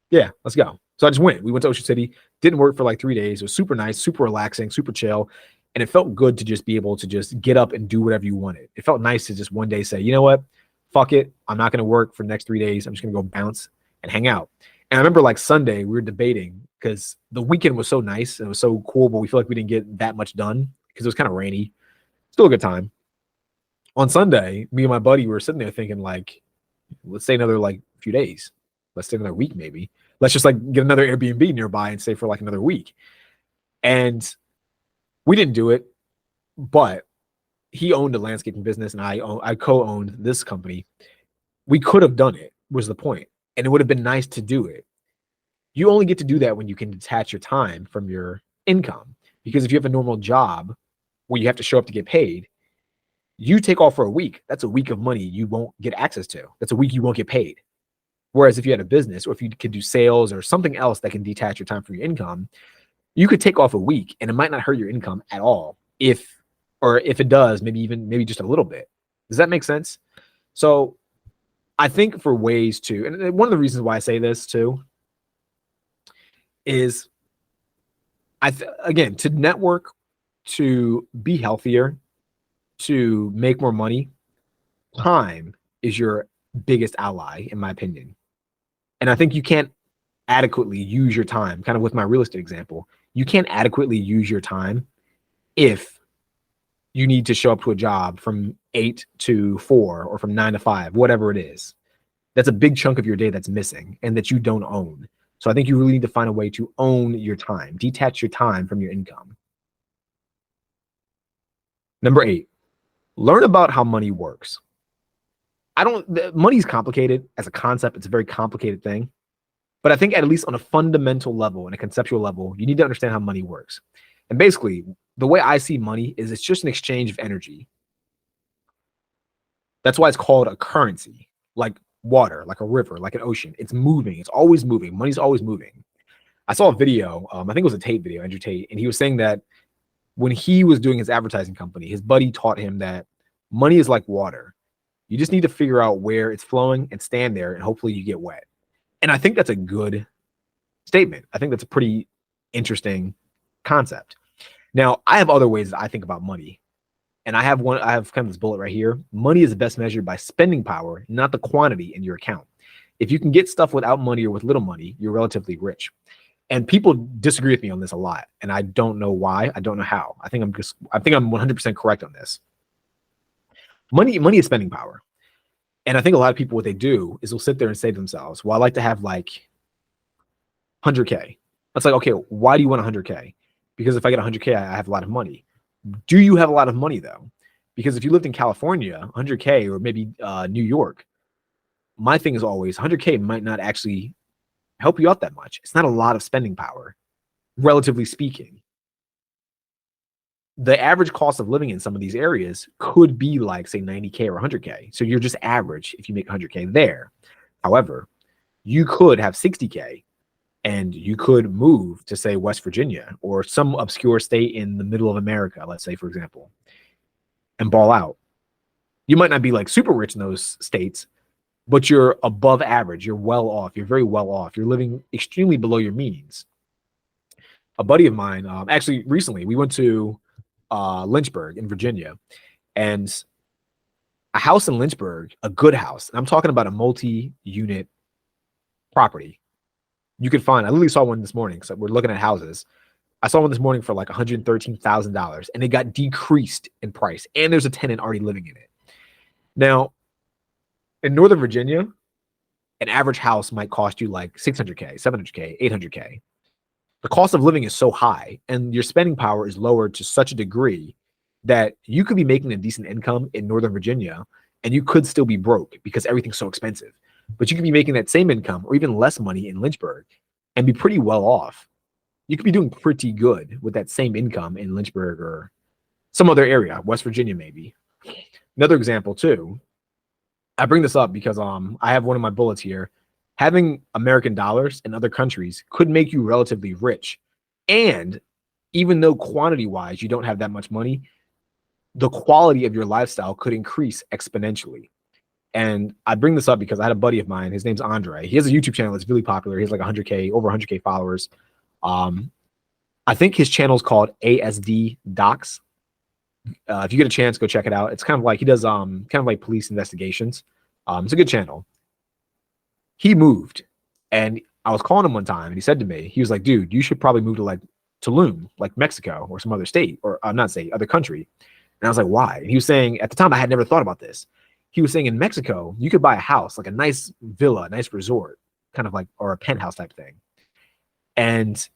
Yeah, let's go. So I just went. We went to Ocean City. Didn't work for like 3 days. It was super nice, super relaxing, super chill. And it felt good to just be able to just get up and do whatever you wanted. It felt nice to just one day say, you know what? Fuck it. I'm not going to work for the next 3 days. I'm just going to go bounce and hang out. And I remember like Sunday, we were debating because the weekend was so nice and it was so cool, but we feel like we didn't get that much done because it was kind of rainy. Still a good time. On Sunday, me and my buddy were sitting there thinking like, let's stay another like few days. Let's stay another week maybe. Let's just like get another Airbnb nearby and stay for like another week. And we didn't do it, but he owned a landscaping business and I co-owned this company. We could have done it, was the point. And it would have been nice to do it. You only get to do that when you can detach your time from your income. Because if you have a normal job where you have to show up to get paid, you take off for a week. That's a week of money you won't get access to. That's a week you won't get paid. Whereas if you had a business or if you could do sales or something else that can detach your time from your income, you could take off a week and it might not hurt your income at all. If it does, maybe just a little bit. Does that make sense? So I think for ways to, and one of the reasons why I say this too is again, to network, to be healthier, to make more money, time is your biggest ally, in my opinion. And I think you can't adequately use your time, kind of with my real estate example, you can't adequately use your time if you need to show up to a job from 8 to 4 or from 9 to 5, whatever it is. That's a big chunk of your day that's missing and that you don't own. So I think you really need to find a way to own your time, detach your time from your income. Number 8, learn about how money works. Money's complicated as a concept. It's a very complicated thing. But I think at least on a fundamental level and a conceptual level, you need to understand how money works. And basically, the way I see money is it's just an exchange of energy. That's why it's called a currency, like water, like a river, like an ocean. It's moving. It's always moving. Money's always moving. I saw a video, I think it was a Tate video, Andrew Tate, and he was saying that when he was doing his advertising company, his buddy taught him that money is like water. You just need to figure out where it's flowing and stand there, and hopefully you get wet. And I think that's a good statement. I think that's a pretty interesting concept. Now, I have other ways that I think about money. And I have kind of this bullet right here. Money is best measured by spending power, not the quantity in your account. If you can get stuff without money or with little money, you're relatively rich. And people disagree with me on this a lot. And I don't know why. I don't know how. I think I'm 100% correct on this. Money is spending power. And I think a lot of people, what they do is they'll sit there and say to themselves, well, I like to have like 100K. It's like, okay, why do you want 100K? Because if I get 100K, I have a lot of money. Do you have a lot of money though? Because if you lived in California, 100K, or maybe New York, my thing is always 100K might not actually help you out that much. It's not a lot of spending power, relatively speaking. The average cost of living in some of these areas could be like, say, 90K or 100K. So you're just average if you make 100K there. However, you could have 60K and you could move to, say, West Virginia or some obscure state in the middle of America, let's say, for example, and ball out. You might not be like super rich in those states, but you're above average. You're well off. You're very well off. You're living extremely below your means. A buddy of mine, actually recently, we went to Lynchburg in Virginia, and a house in Lynchburg, a good house, and I'm talking about a multi-unit property. You could find, I literally saw one this morning. So we're looking at houses. I saw one this morning for like $113,000, and it got decreased in price. And there's a tenant already living in it. Now, in Northern Virginia, an average house might cost you like 600K, 700K, 800K. The cost of living is so high, and your spending power is lowered to such a degree that you could be making a decent income in Northern Virginia, and you could still be broke because everything's so expensive. But you could be making that same income or even less money in Lynchburg and be pretty well off. You could be doing pretty good with that same income in Lynchburg or some other area, West Virginia maybe. Another example too, I bring this up because I have one of my bullets here. Having American dollars in other countries could make you relatively rich. And even though quantity-wise you don't have that much money, the quality of your lifestyle could increase exponentially. And I bring this up because I had a buddy of mine. His name's Andre. He has a YouTube channel that's really popular. He has like 100K, over 100K followers. I think his channel is called ASD Docs. If you get a chance, go check it out. It's kind of like he does kind of like police investigations. It's a good channel. He moved, and I was calling him one time, and he said to me, he was like, dude, you should probably move to like Tulum, like Mexico or some other state, or not state, other country. And I was like, why? And he was saying, at the time, I had never thought about this. He was saying in Mexico, you could buy a house, like a nice villa, a nice resort, kind of like, or a penthouse type thing. And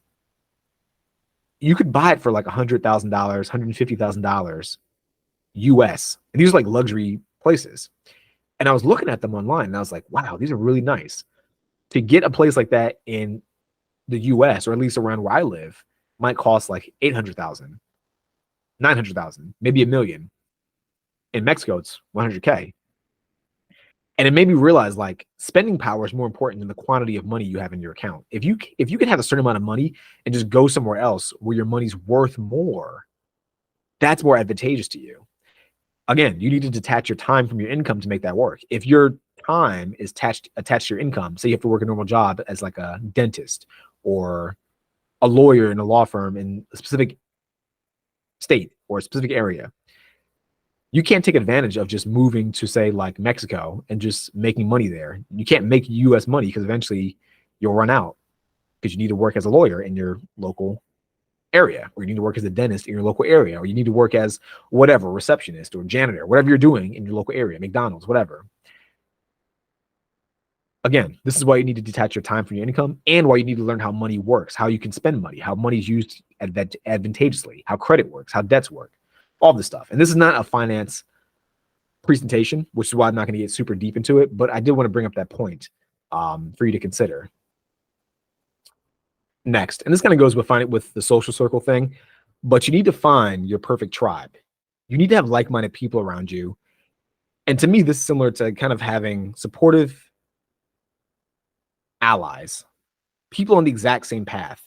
you could buy it for like $100,000, $150,000 US. And these are like luxury places. And I was looking at them online, and I was like, wow, these are really nice. To get a place like that in the US, or at least around where I live, might cost like 800,000, 900,000, maybe $1 million. In Mexico, it's 100K. And it made me realize like spending power is more important than the quantity of money you have in your account. If you can have a certain amount of money and just go somewhere else where your money's worth more, that's more advantageous to you. Again, you need to detach your time from your income to make that work. If your time is attached to your income, say you have to work a normal job as like a dentist or a lawyer in a law firm in a specific state or a specific area, you can't take advantage of just moving to, say, like Mexico and just making money there. You can't make US money because eventually you'll run out because you need to work as a lawyer in your local area, or you need to work as a dentist in your local area, or you need to work as whatever, receptionist or janitor, whatever you're doing in your local area, McDonald's, whatever. Again, this is why you need to detach your time from your income, and why you need to learn how money works, how you can spend money, how money is used advantageously, how credit works, how debts work, all this stuff. And this is not a finance presentation, which is why I'm not going to get super deep into it, but I did want to bring up that point for you to consider. Next, and this kind of goes with the social circle thing, but you need to find your perfect tribe. You need to have like-minded people around you. And to me, this is similar to kind of having supportive allies, people on the exact same path.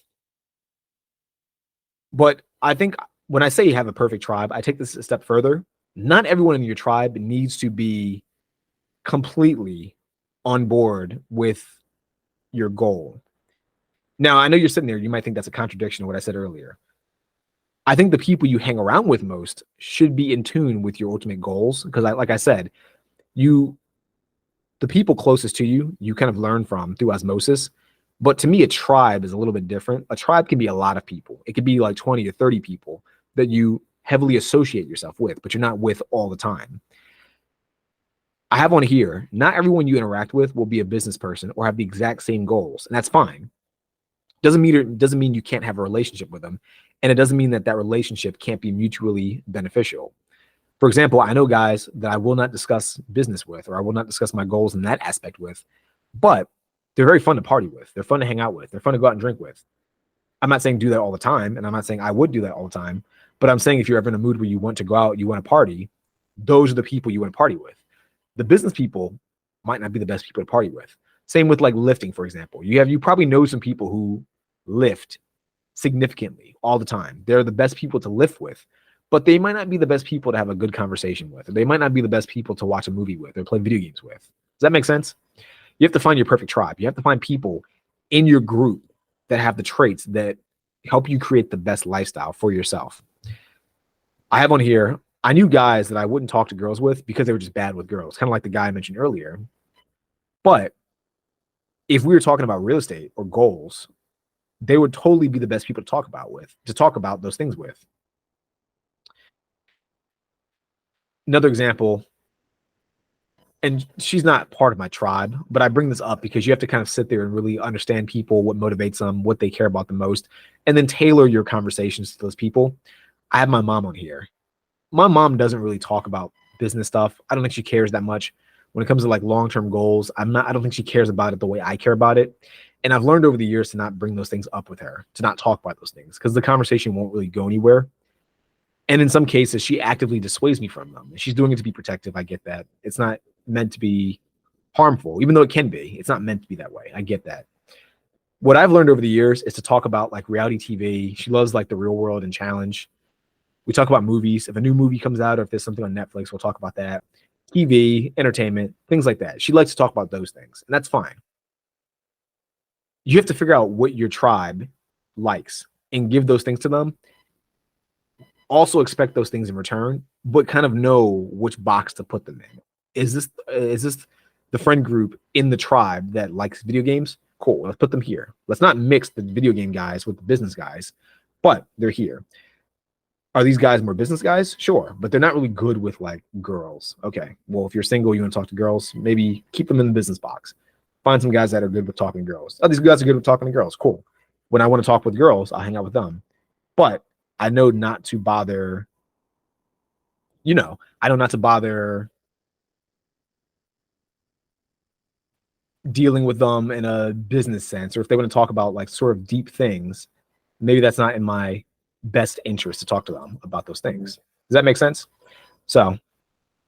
But I think when I say you have a perfect tribe, I take this a step further. Not everyone in your tribe needs to be completely on board with your goal. Now, I know you're sitting there, you might think that's a contradiction to what I said earlier. I think the people you hang around with most should be in tune with your ultimate goals. Because like I said, the people closest to you, you kind of learn from through osmosis. But to me, a tribe is a little bit different. A tribe can be a lot of people. It could be like 20 or 30 people that you heavily associate yourself with, but you're not with all the time. I have one here. Not everyone you interact with will be a business person or have the exact same goals, and that's fine. Doesn't mean you can't have a relationship with them, and it doesn't mean that that relationship can't be mutually beneficial. For example, I know guys that I will not discuss business with, or I will not discuss my goals in that aspect with, but they're very fun to party with. They're fun to hang out with. They're fun to go out and drink with. I'm not saying do that all the time, and I'm not saying I would do that all the time, but I'm saying if you're ever in a mood where you want to go out, you want to party, those are the people you want to party with. The business people might not be the best people to party with. Same with like lifting, for example. You probably know some people who lift significantly all the time. They're the best people to lift with, but they might not be the best people to have a good conversation with. Or they might not be the best people to watch a movie with or play video games with. Does that make sense? You have to find your perfect tribe. You have to find people in your group that have the traits that help you create the best lifestyle for yourself. I have on here, I knew guys that I wouldn't talk to girls with because they were just bad with girls, kind of like the guy I mentioned earlier. But if we were talking about real estate or goals, they would totally be the best people to talk about those things with. Another example, and she's not part of my tribe, but I bring this up because you have to kind of sit there and really understand people, what motivates them, what they care about the most, and then tailor your conversations to those people. I have my mom on here. My mom doesn't really talk about business stuff. I don't think she cares that much when it comes to like long-term goals. I don't think she cares about it the way I care about it. And I've learned over the years to not bring those things up with her, to not talk about those things, because the conversation won't really go anywhere. And in some cases, she actively dissuades me from them. She's doing it to be protective. I get that. It's not meant to be harmful, even though it can be. It's not meant to be that way. I get that. What I've learned over the years is to talk about like reality TV. She loves like The Real World and Challenge. We talk about movies. If a new movie comes out or if there's something on Netflix, we'll talk about that. TV, entertainment, things like that. She likes to talk about those things, and that's fine. You have to figure out what your tribe likes and give those things to them. Also expect those things in return, but kind of know which box to put them in. Is this the friend group in the tribe that likes video games? Cool, let's put them here. Let's not mix the video game guys with the business guys, but they're here. Are these guys more business guys? Sure, but they're not really good with like girls. Okay, well, if you're single, you want to talk to girls, maybe keep them in the business box. Find some guys that are good with talking to girls. Oh, these guys are good with talking to girls. Cool. When I want to talk with girls, I'll hang out with them. But I know not to bother, I know not to bother dealing with them in a business sense, or if they want to talk about like sort of deep things, maybe that's not in my best interest to talk to them about those things. Does that make sense? So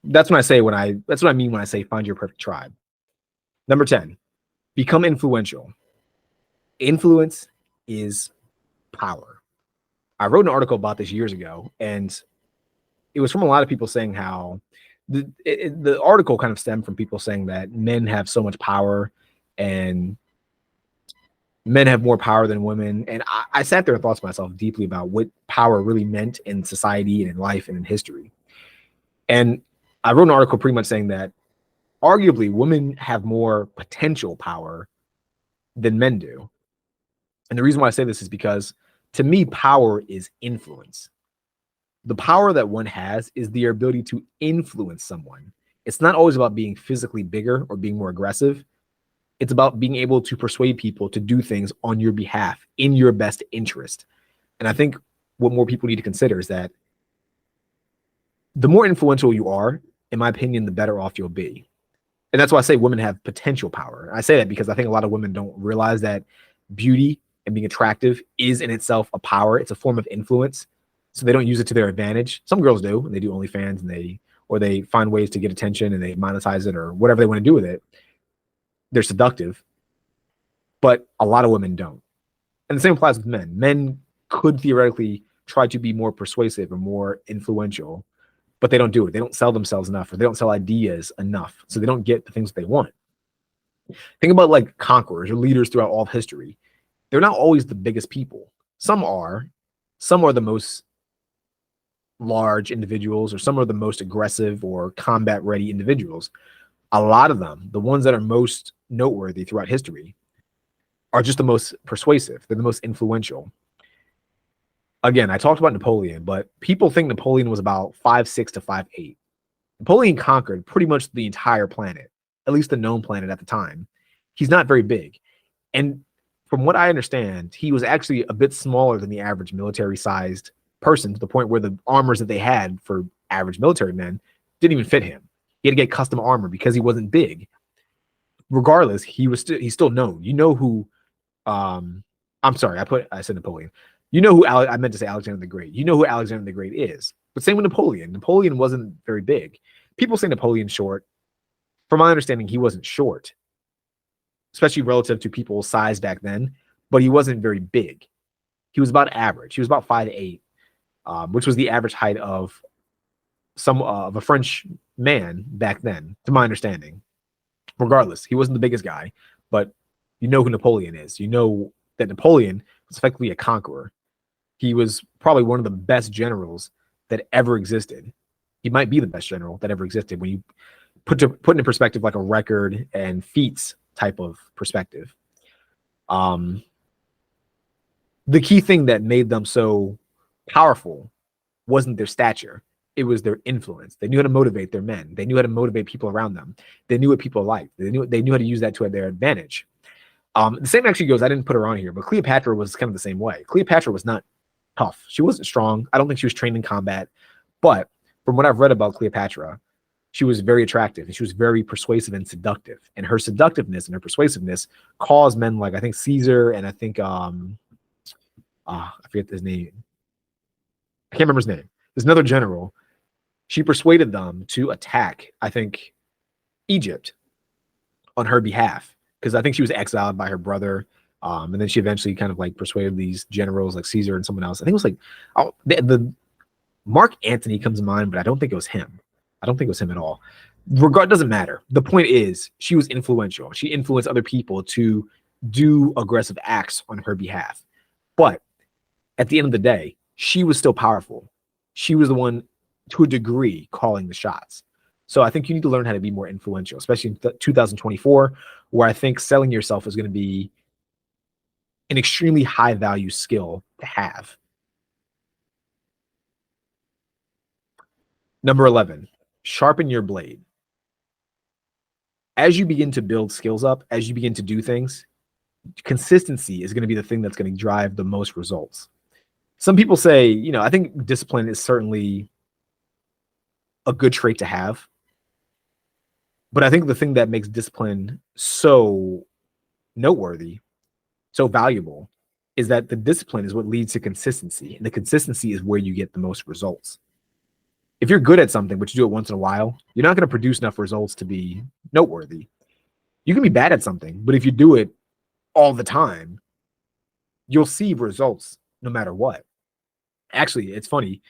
that's what I mean when I say find your perfect tribe. Number 10, become influential. Influence is power. I wrote an article about this years ago, and it was from a lot of people saying how the article kind of stemmed from people saying that men have so much power and men have more power than women. And I sat there and thought to myself deeply about what power really meant in society and in life and in history. And I wrote an article pretty much saying that arguably women have more potential power than men do. And the reason why I say this is because to me, power is influence. The power that one has is the ability to influence someone. It's not always about being physically bigger or being more aggressive. It's about being able to persuade people to do things on your behalf in your best interest. And I think what more people need to consider is that the more influential you are, in my opinion, the better off you'll be. And that's why I say women have potential power. I say that because I think a lot of women don't realize that beauty and being attractive is in itself a power. It's a form of influence. So they don't use it to their advantage. Some girls do, and they do OnlyFans, and they find ways to get attention and they monetize it or whatever they want to do with it. They're seductive, but a lot of women don't. And the same applies with men. Men could theoretically try to be more persuasive or more influential, but they don't do it. They don't sell themselves enough, or they don't sell ideas enough, so they don't get the things that they want. Think about like conquerors or leaders throughout all of history. They're not always the biggest people. Some are. Some are the most large individuals, or some are the most aggressive or combat ready individuals. A lot of them, the ones that are most noteworthy throughout history, are just the most persuasive. They're the most influential. Again, I talked about Napoleon, but people think Napoleon was about 5'6" to 5'8". Napoleon conquered pretty much the entire planet, at least the known planet at the time. He's not very big. And from what I understand, he was actually a bit smaller than the average military-sized person, to the point where the armors that they had for average military men didn't even fit him. He had to get custom armor because he wasn't big. Regardless, he's still known. You know who I'm sorry, I said Napoleon. You know who I meant to say Alexander the Great. You know who Alexander the Great is. But same with Napoleon. Napoleon wasn't very big. People say Napoleon's short. From my understanding, he wasn't short, especially relative to people's size back then, but he wasn't very big. He was about average. He was about 5'8", which was the average height of a French man back then, to my understanding. Regardless, he wasn't the biggest guy, but you know who Napoleon is. You know that Napoleon was effectively a conqueror. He was probably one of the best generals that ever existed. He might be the best general that ever existed when you put into perspective like a record and feats type of perspective. The key thing that made them so powerful wasn't their stature. It was their influence. They knew how to motivate their men. They knew how to motivate people around them. They knew what people liked. They knew how to use that to their advantage. The same actually goes, I didn't put her on here, but Cleopatra was kind of the same way. Cleopatra was not tough. She wasn't strong. I don't think she was trained in combat. But from what I've read about Cleopatra, she was very attractive and she was very persuasive and seductive. And her seductiveness and her persuasiveness caused men like, I think, Caesar, and I think I forget his name. I can't remember his name. There's another general. She persuaded them to attack, I think, Egypt on her behalf, because I think she was exiled by her brother. And then she eventually kind of like persuaded these generals like Caesar and someone else. I think it was like the Mark Antony comes to mind, but I don't think it was him. I don't think it was him at all. Doesn't matter. The point is, she was influential. She influenced other people to do aggressive acts on her behalf. But at the end of the day, she was still powerful. She was the one, to a degree, calling the shots. So I think you need to learn how to be more influential, especially in 2024, where I think selling yourself is going to be an extremely high value skill to have. Number 11, sharpen your blade. As you begin to build skills up, as you begin to do things, consistency is going to be the thing that's going to drive the most results. Some people say, I think discipline is certainly a good trait to have. But I think the thing that makes discipline so noteworthy, so valuable, is that the discipline is what leads to consistency. And the consistency is where you get the most results. If you're good at something, but you do it once in a while, you're not going to produce enough results to be noteworthy. You can be bad at something, but if you do it all the time, you'll see results no matter what. Actually, it's funny.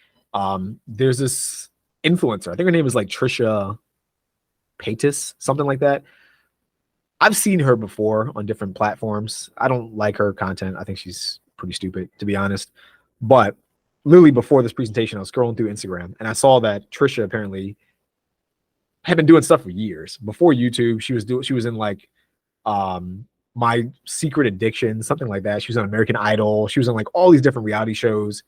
There's this influencer. I think her name is like Trisha Paytas, something like that. I've seen her before on different platforms. I don't like her content. I think she's pretty stupid, to be honest. But literally before this presentation, I was scrolling through Instagram and I saw that Trisha apparently had been doing stuff for years. Before YouTube, she was in like My Secret Addiction, something like that. She was on American Idol. She was on like all these different reality shows.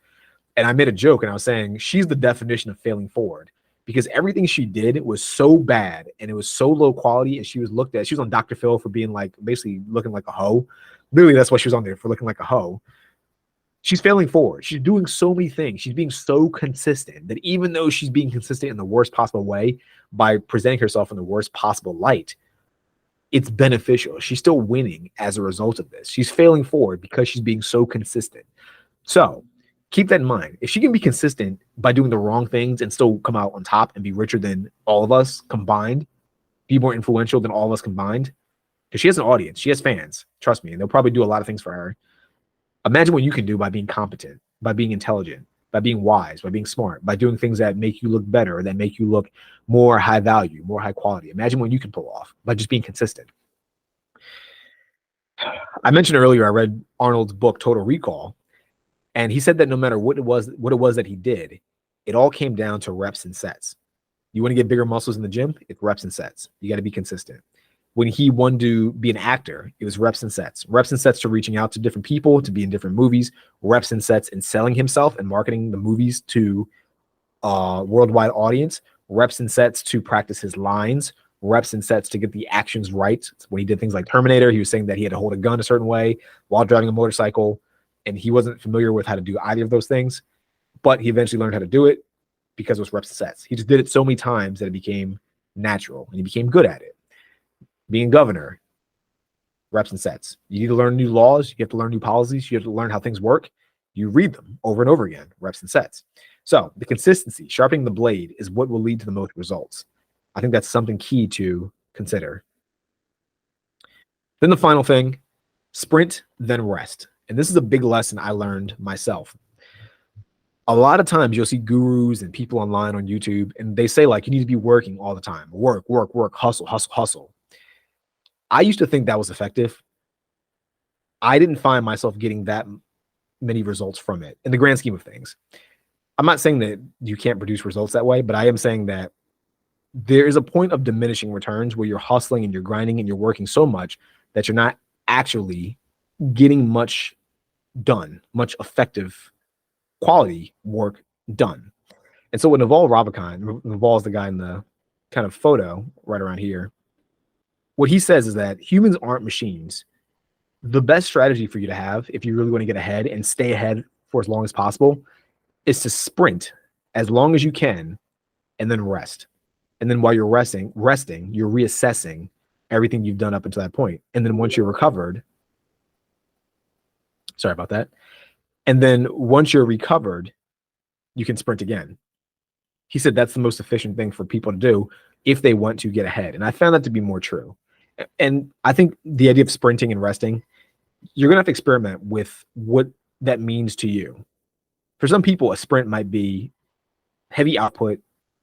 And I made a joke and I was saying she's the definition of failing forward, because everything she did was so bad and it was so low quality. And she was on Dr. Phil for being like basically looking like a hoe. Literally, that's why she was on there, for looking like a hoe. She's failing forward. She's doing so many things. She's being so consistent that even though she's being consistent in the worst possible way by presenting herself in the worst possible light, it's beneficial. She's still winning as a result of this. She's failing forward because she's being so consistent. So keep that in mind. If she can be consistent by doing the wrong things and still come out on top and be richer than all of us combined, be more influential than all of us combined, because she has an audience, she has fans, trust me, and they'll probably do a lot of things for her. Imagine what you can do by being competent, by being intelligent, by being wise, by being smart, by doing things that make you look better, that make you look more high value, more high quality. Imagine what you can pull off by just being consistent. I mentioned earlier, I read Arnold's book, Total Recall, and he said that no matter what it was that he did, it all came down to reps and sets. You want to get bigger muscles in the gym? It's reps and sets. You got to be consistent. When he wanted to be an actor, it was reps and sets. Reps and sets to reaching out to different people, to be in different movies, reps and sets in selling himself and marketing the movies to a worldwide audience, reps and sets to practice his lines, reps and sets to get the actions right. When he did things like Terminator, he was saying that he had to hold a gun a certain way while driving a motorcycle, and he wasn't familiar with how to do either of those things, but he eventually learned how to do it because it was reps and sets. He just did it so many times that it became natural, and he became good at it. Being governor, reps and sets. You need to learn new laws. You have to learn new policies. You have to learn how things work. You read them over and over again, reps and sets. So the consistency, sharpening the blade, is what will lead to the most results. I think that's something key to consider. Then the final thing, sprint, then rest. And this is a big lesson I learned myself. A lot of times you'll see gurus and people online on YouTube, and they say like, you need to be working all the time. Work, hustle, hustle, hustle. I used to think that was effective. I didn't find myself getting that many results from it in the grand scheme of things. I'm not saying that you can't produce results that way, but I am saying that there is a point of diminishing returns where you're hustling and you're grinding and you're working so much that you're not actually getting much done, much effective quality work done. And so with Naval Ravikant, Naval's the guy in the kind of photo right around here, what he says is that humans aren't machines. The best strategy for you to have, if you really want to get ahead and stay ahead for as long as possible, is to sprint as long as you can and then rest. And then while you're resting, you're reassessing everything you've done up until that point. And then once you're recovered, sorry about that. And then once you're recovered, you can sprint again. He said that's the most efficient thing for people to do if they want to get ahead. And I found that to be more true. And I think the idea of sprinting and resting, you're going to have to experiment with what that means to you. For some people, a sprint might be heavy output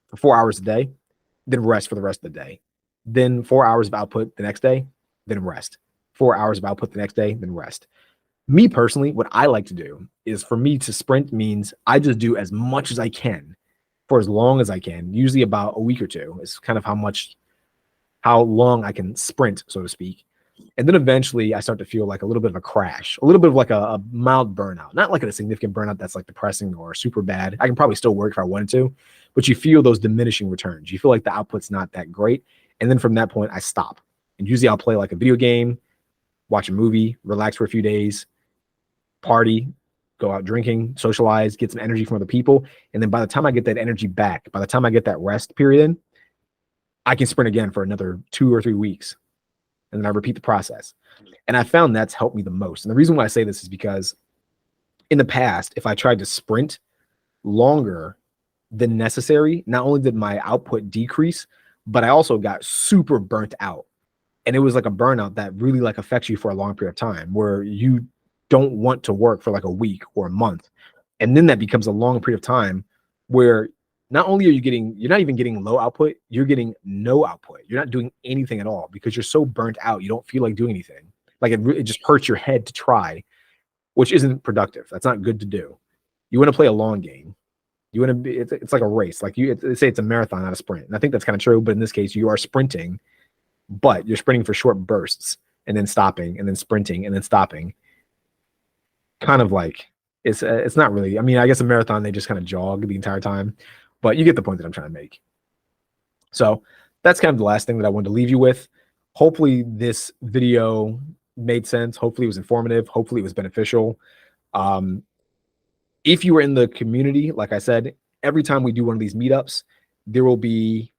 for 4 hours a day, then rest for the rest of the day. Then 4 hours of output the next day, then rest. 4 hours of output the next day, then rest. Me personally, what I like to do is, for me to sprint means I just do as much as I can for as long as I can, usually about a week or two. It's kind of how long I can sprint, so to speak. And then eventually I start to feel like a little bit of a crash, a little bit of like a mild burnout, not like a significant burnout that's like depressing or super bad. I can probably still work if I wanted to, but you feel those diminishing returns. You feel like the output's not that great. And then from that point, I stop. And usually I'll play like a video game, watch a movie, relax for a few days, party, go out drinking, socialize, get some energy from other people. And then by the time I get that energy back, by the time I get that rest period, I can sprint again for another 2 or 3 weeks. And then I repeat the process. And I found that's helped me the most. And the reason why I say this is because in the past, if I tried to sprint longer than necessary, not only did my output decrease, but I also got super burnt out. And it was like a burnout that really like affects you for a long period of time, where you don't want to work for like a week or a month. And then that becomes a long period of time where not only are you're not even getting low output, you're getting no output. You're not doing anything at all because you're so burnt out. You don't feel like doing anything. Like it just hurts your head to try, which isn't productive. That's not good to do. You want to play a long game. You want to be, it's like a race. Like they say it's a marathon, not a sprint. And I think that's kind of true. But in this case, you are sprinting, but you're sprinting for short bursts and then stopping and then sprinting and then stopping. Kind of like it's not really, I mean, I guess a marathon, they just kind of jog the entire time. But you get the point that I'm trying to make. So that's kind of the last thing that I wanted to leave you with. Hopefully this video made sense. Hopefully it was informative. Hopefully it was beneficial. If you were in the community, like I said, every time we do one of these meetups, this will be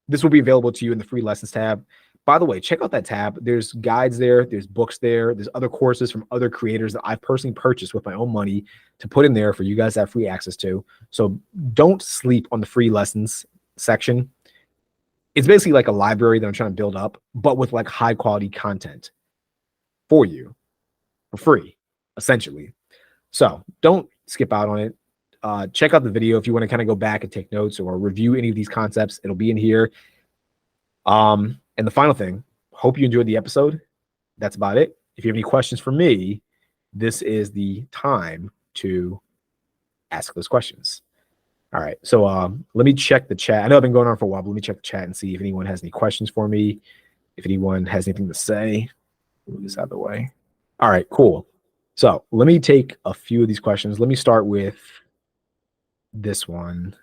available to you in the free lessons tab. By the way, check out that tab. There's guides there. There's books there. There's other courses from other creators that I've personally purchased with my own money to put in there for you guys to have free access to. So don't sleep on the free lessons section. It's basically like a library that I'm trying to build up, but with like high quality content for you for free, essentially. So don't skip out on it. check out the video if you want to kind of go back and take notes or review any of these concepts. It'll be in here. And the final thing, hope you enjoyed the episode. That's about it. If you have any questions for me, this is the time to ask those questions. All right. So let me check the chat. I know I've been going on for a while, but let me check the chat and see if anyone has any questions for me. If anyone has anything to say, move this out of the way. All right, cool. So let me take a few of these questions. Let me start with this one.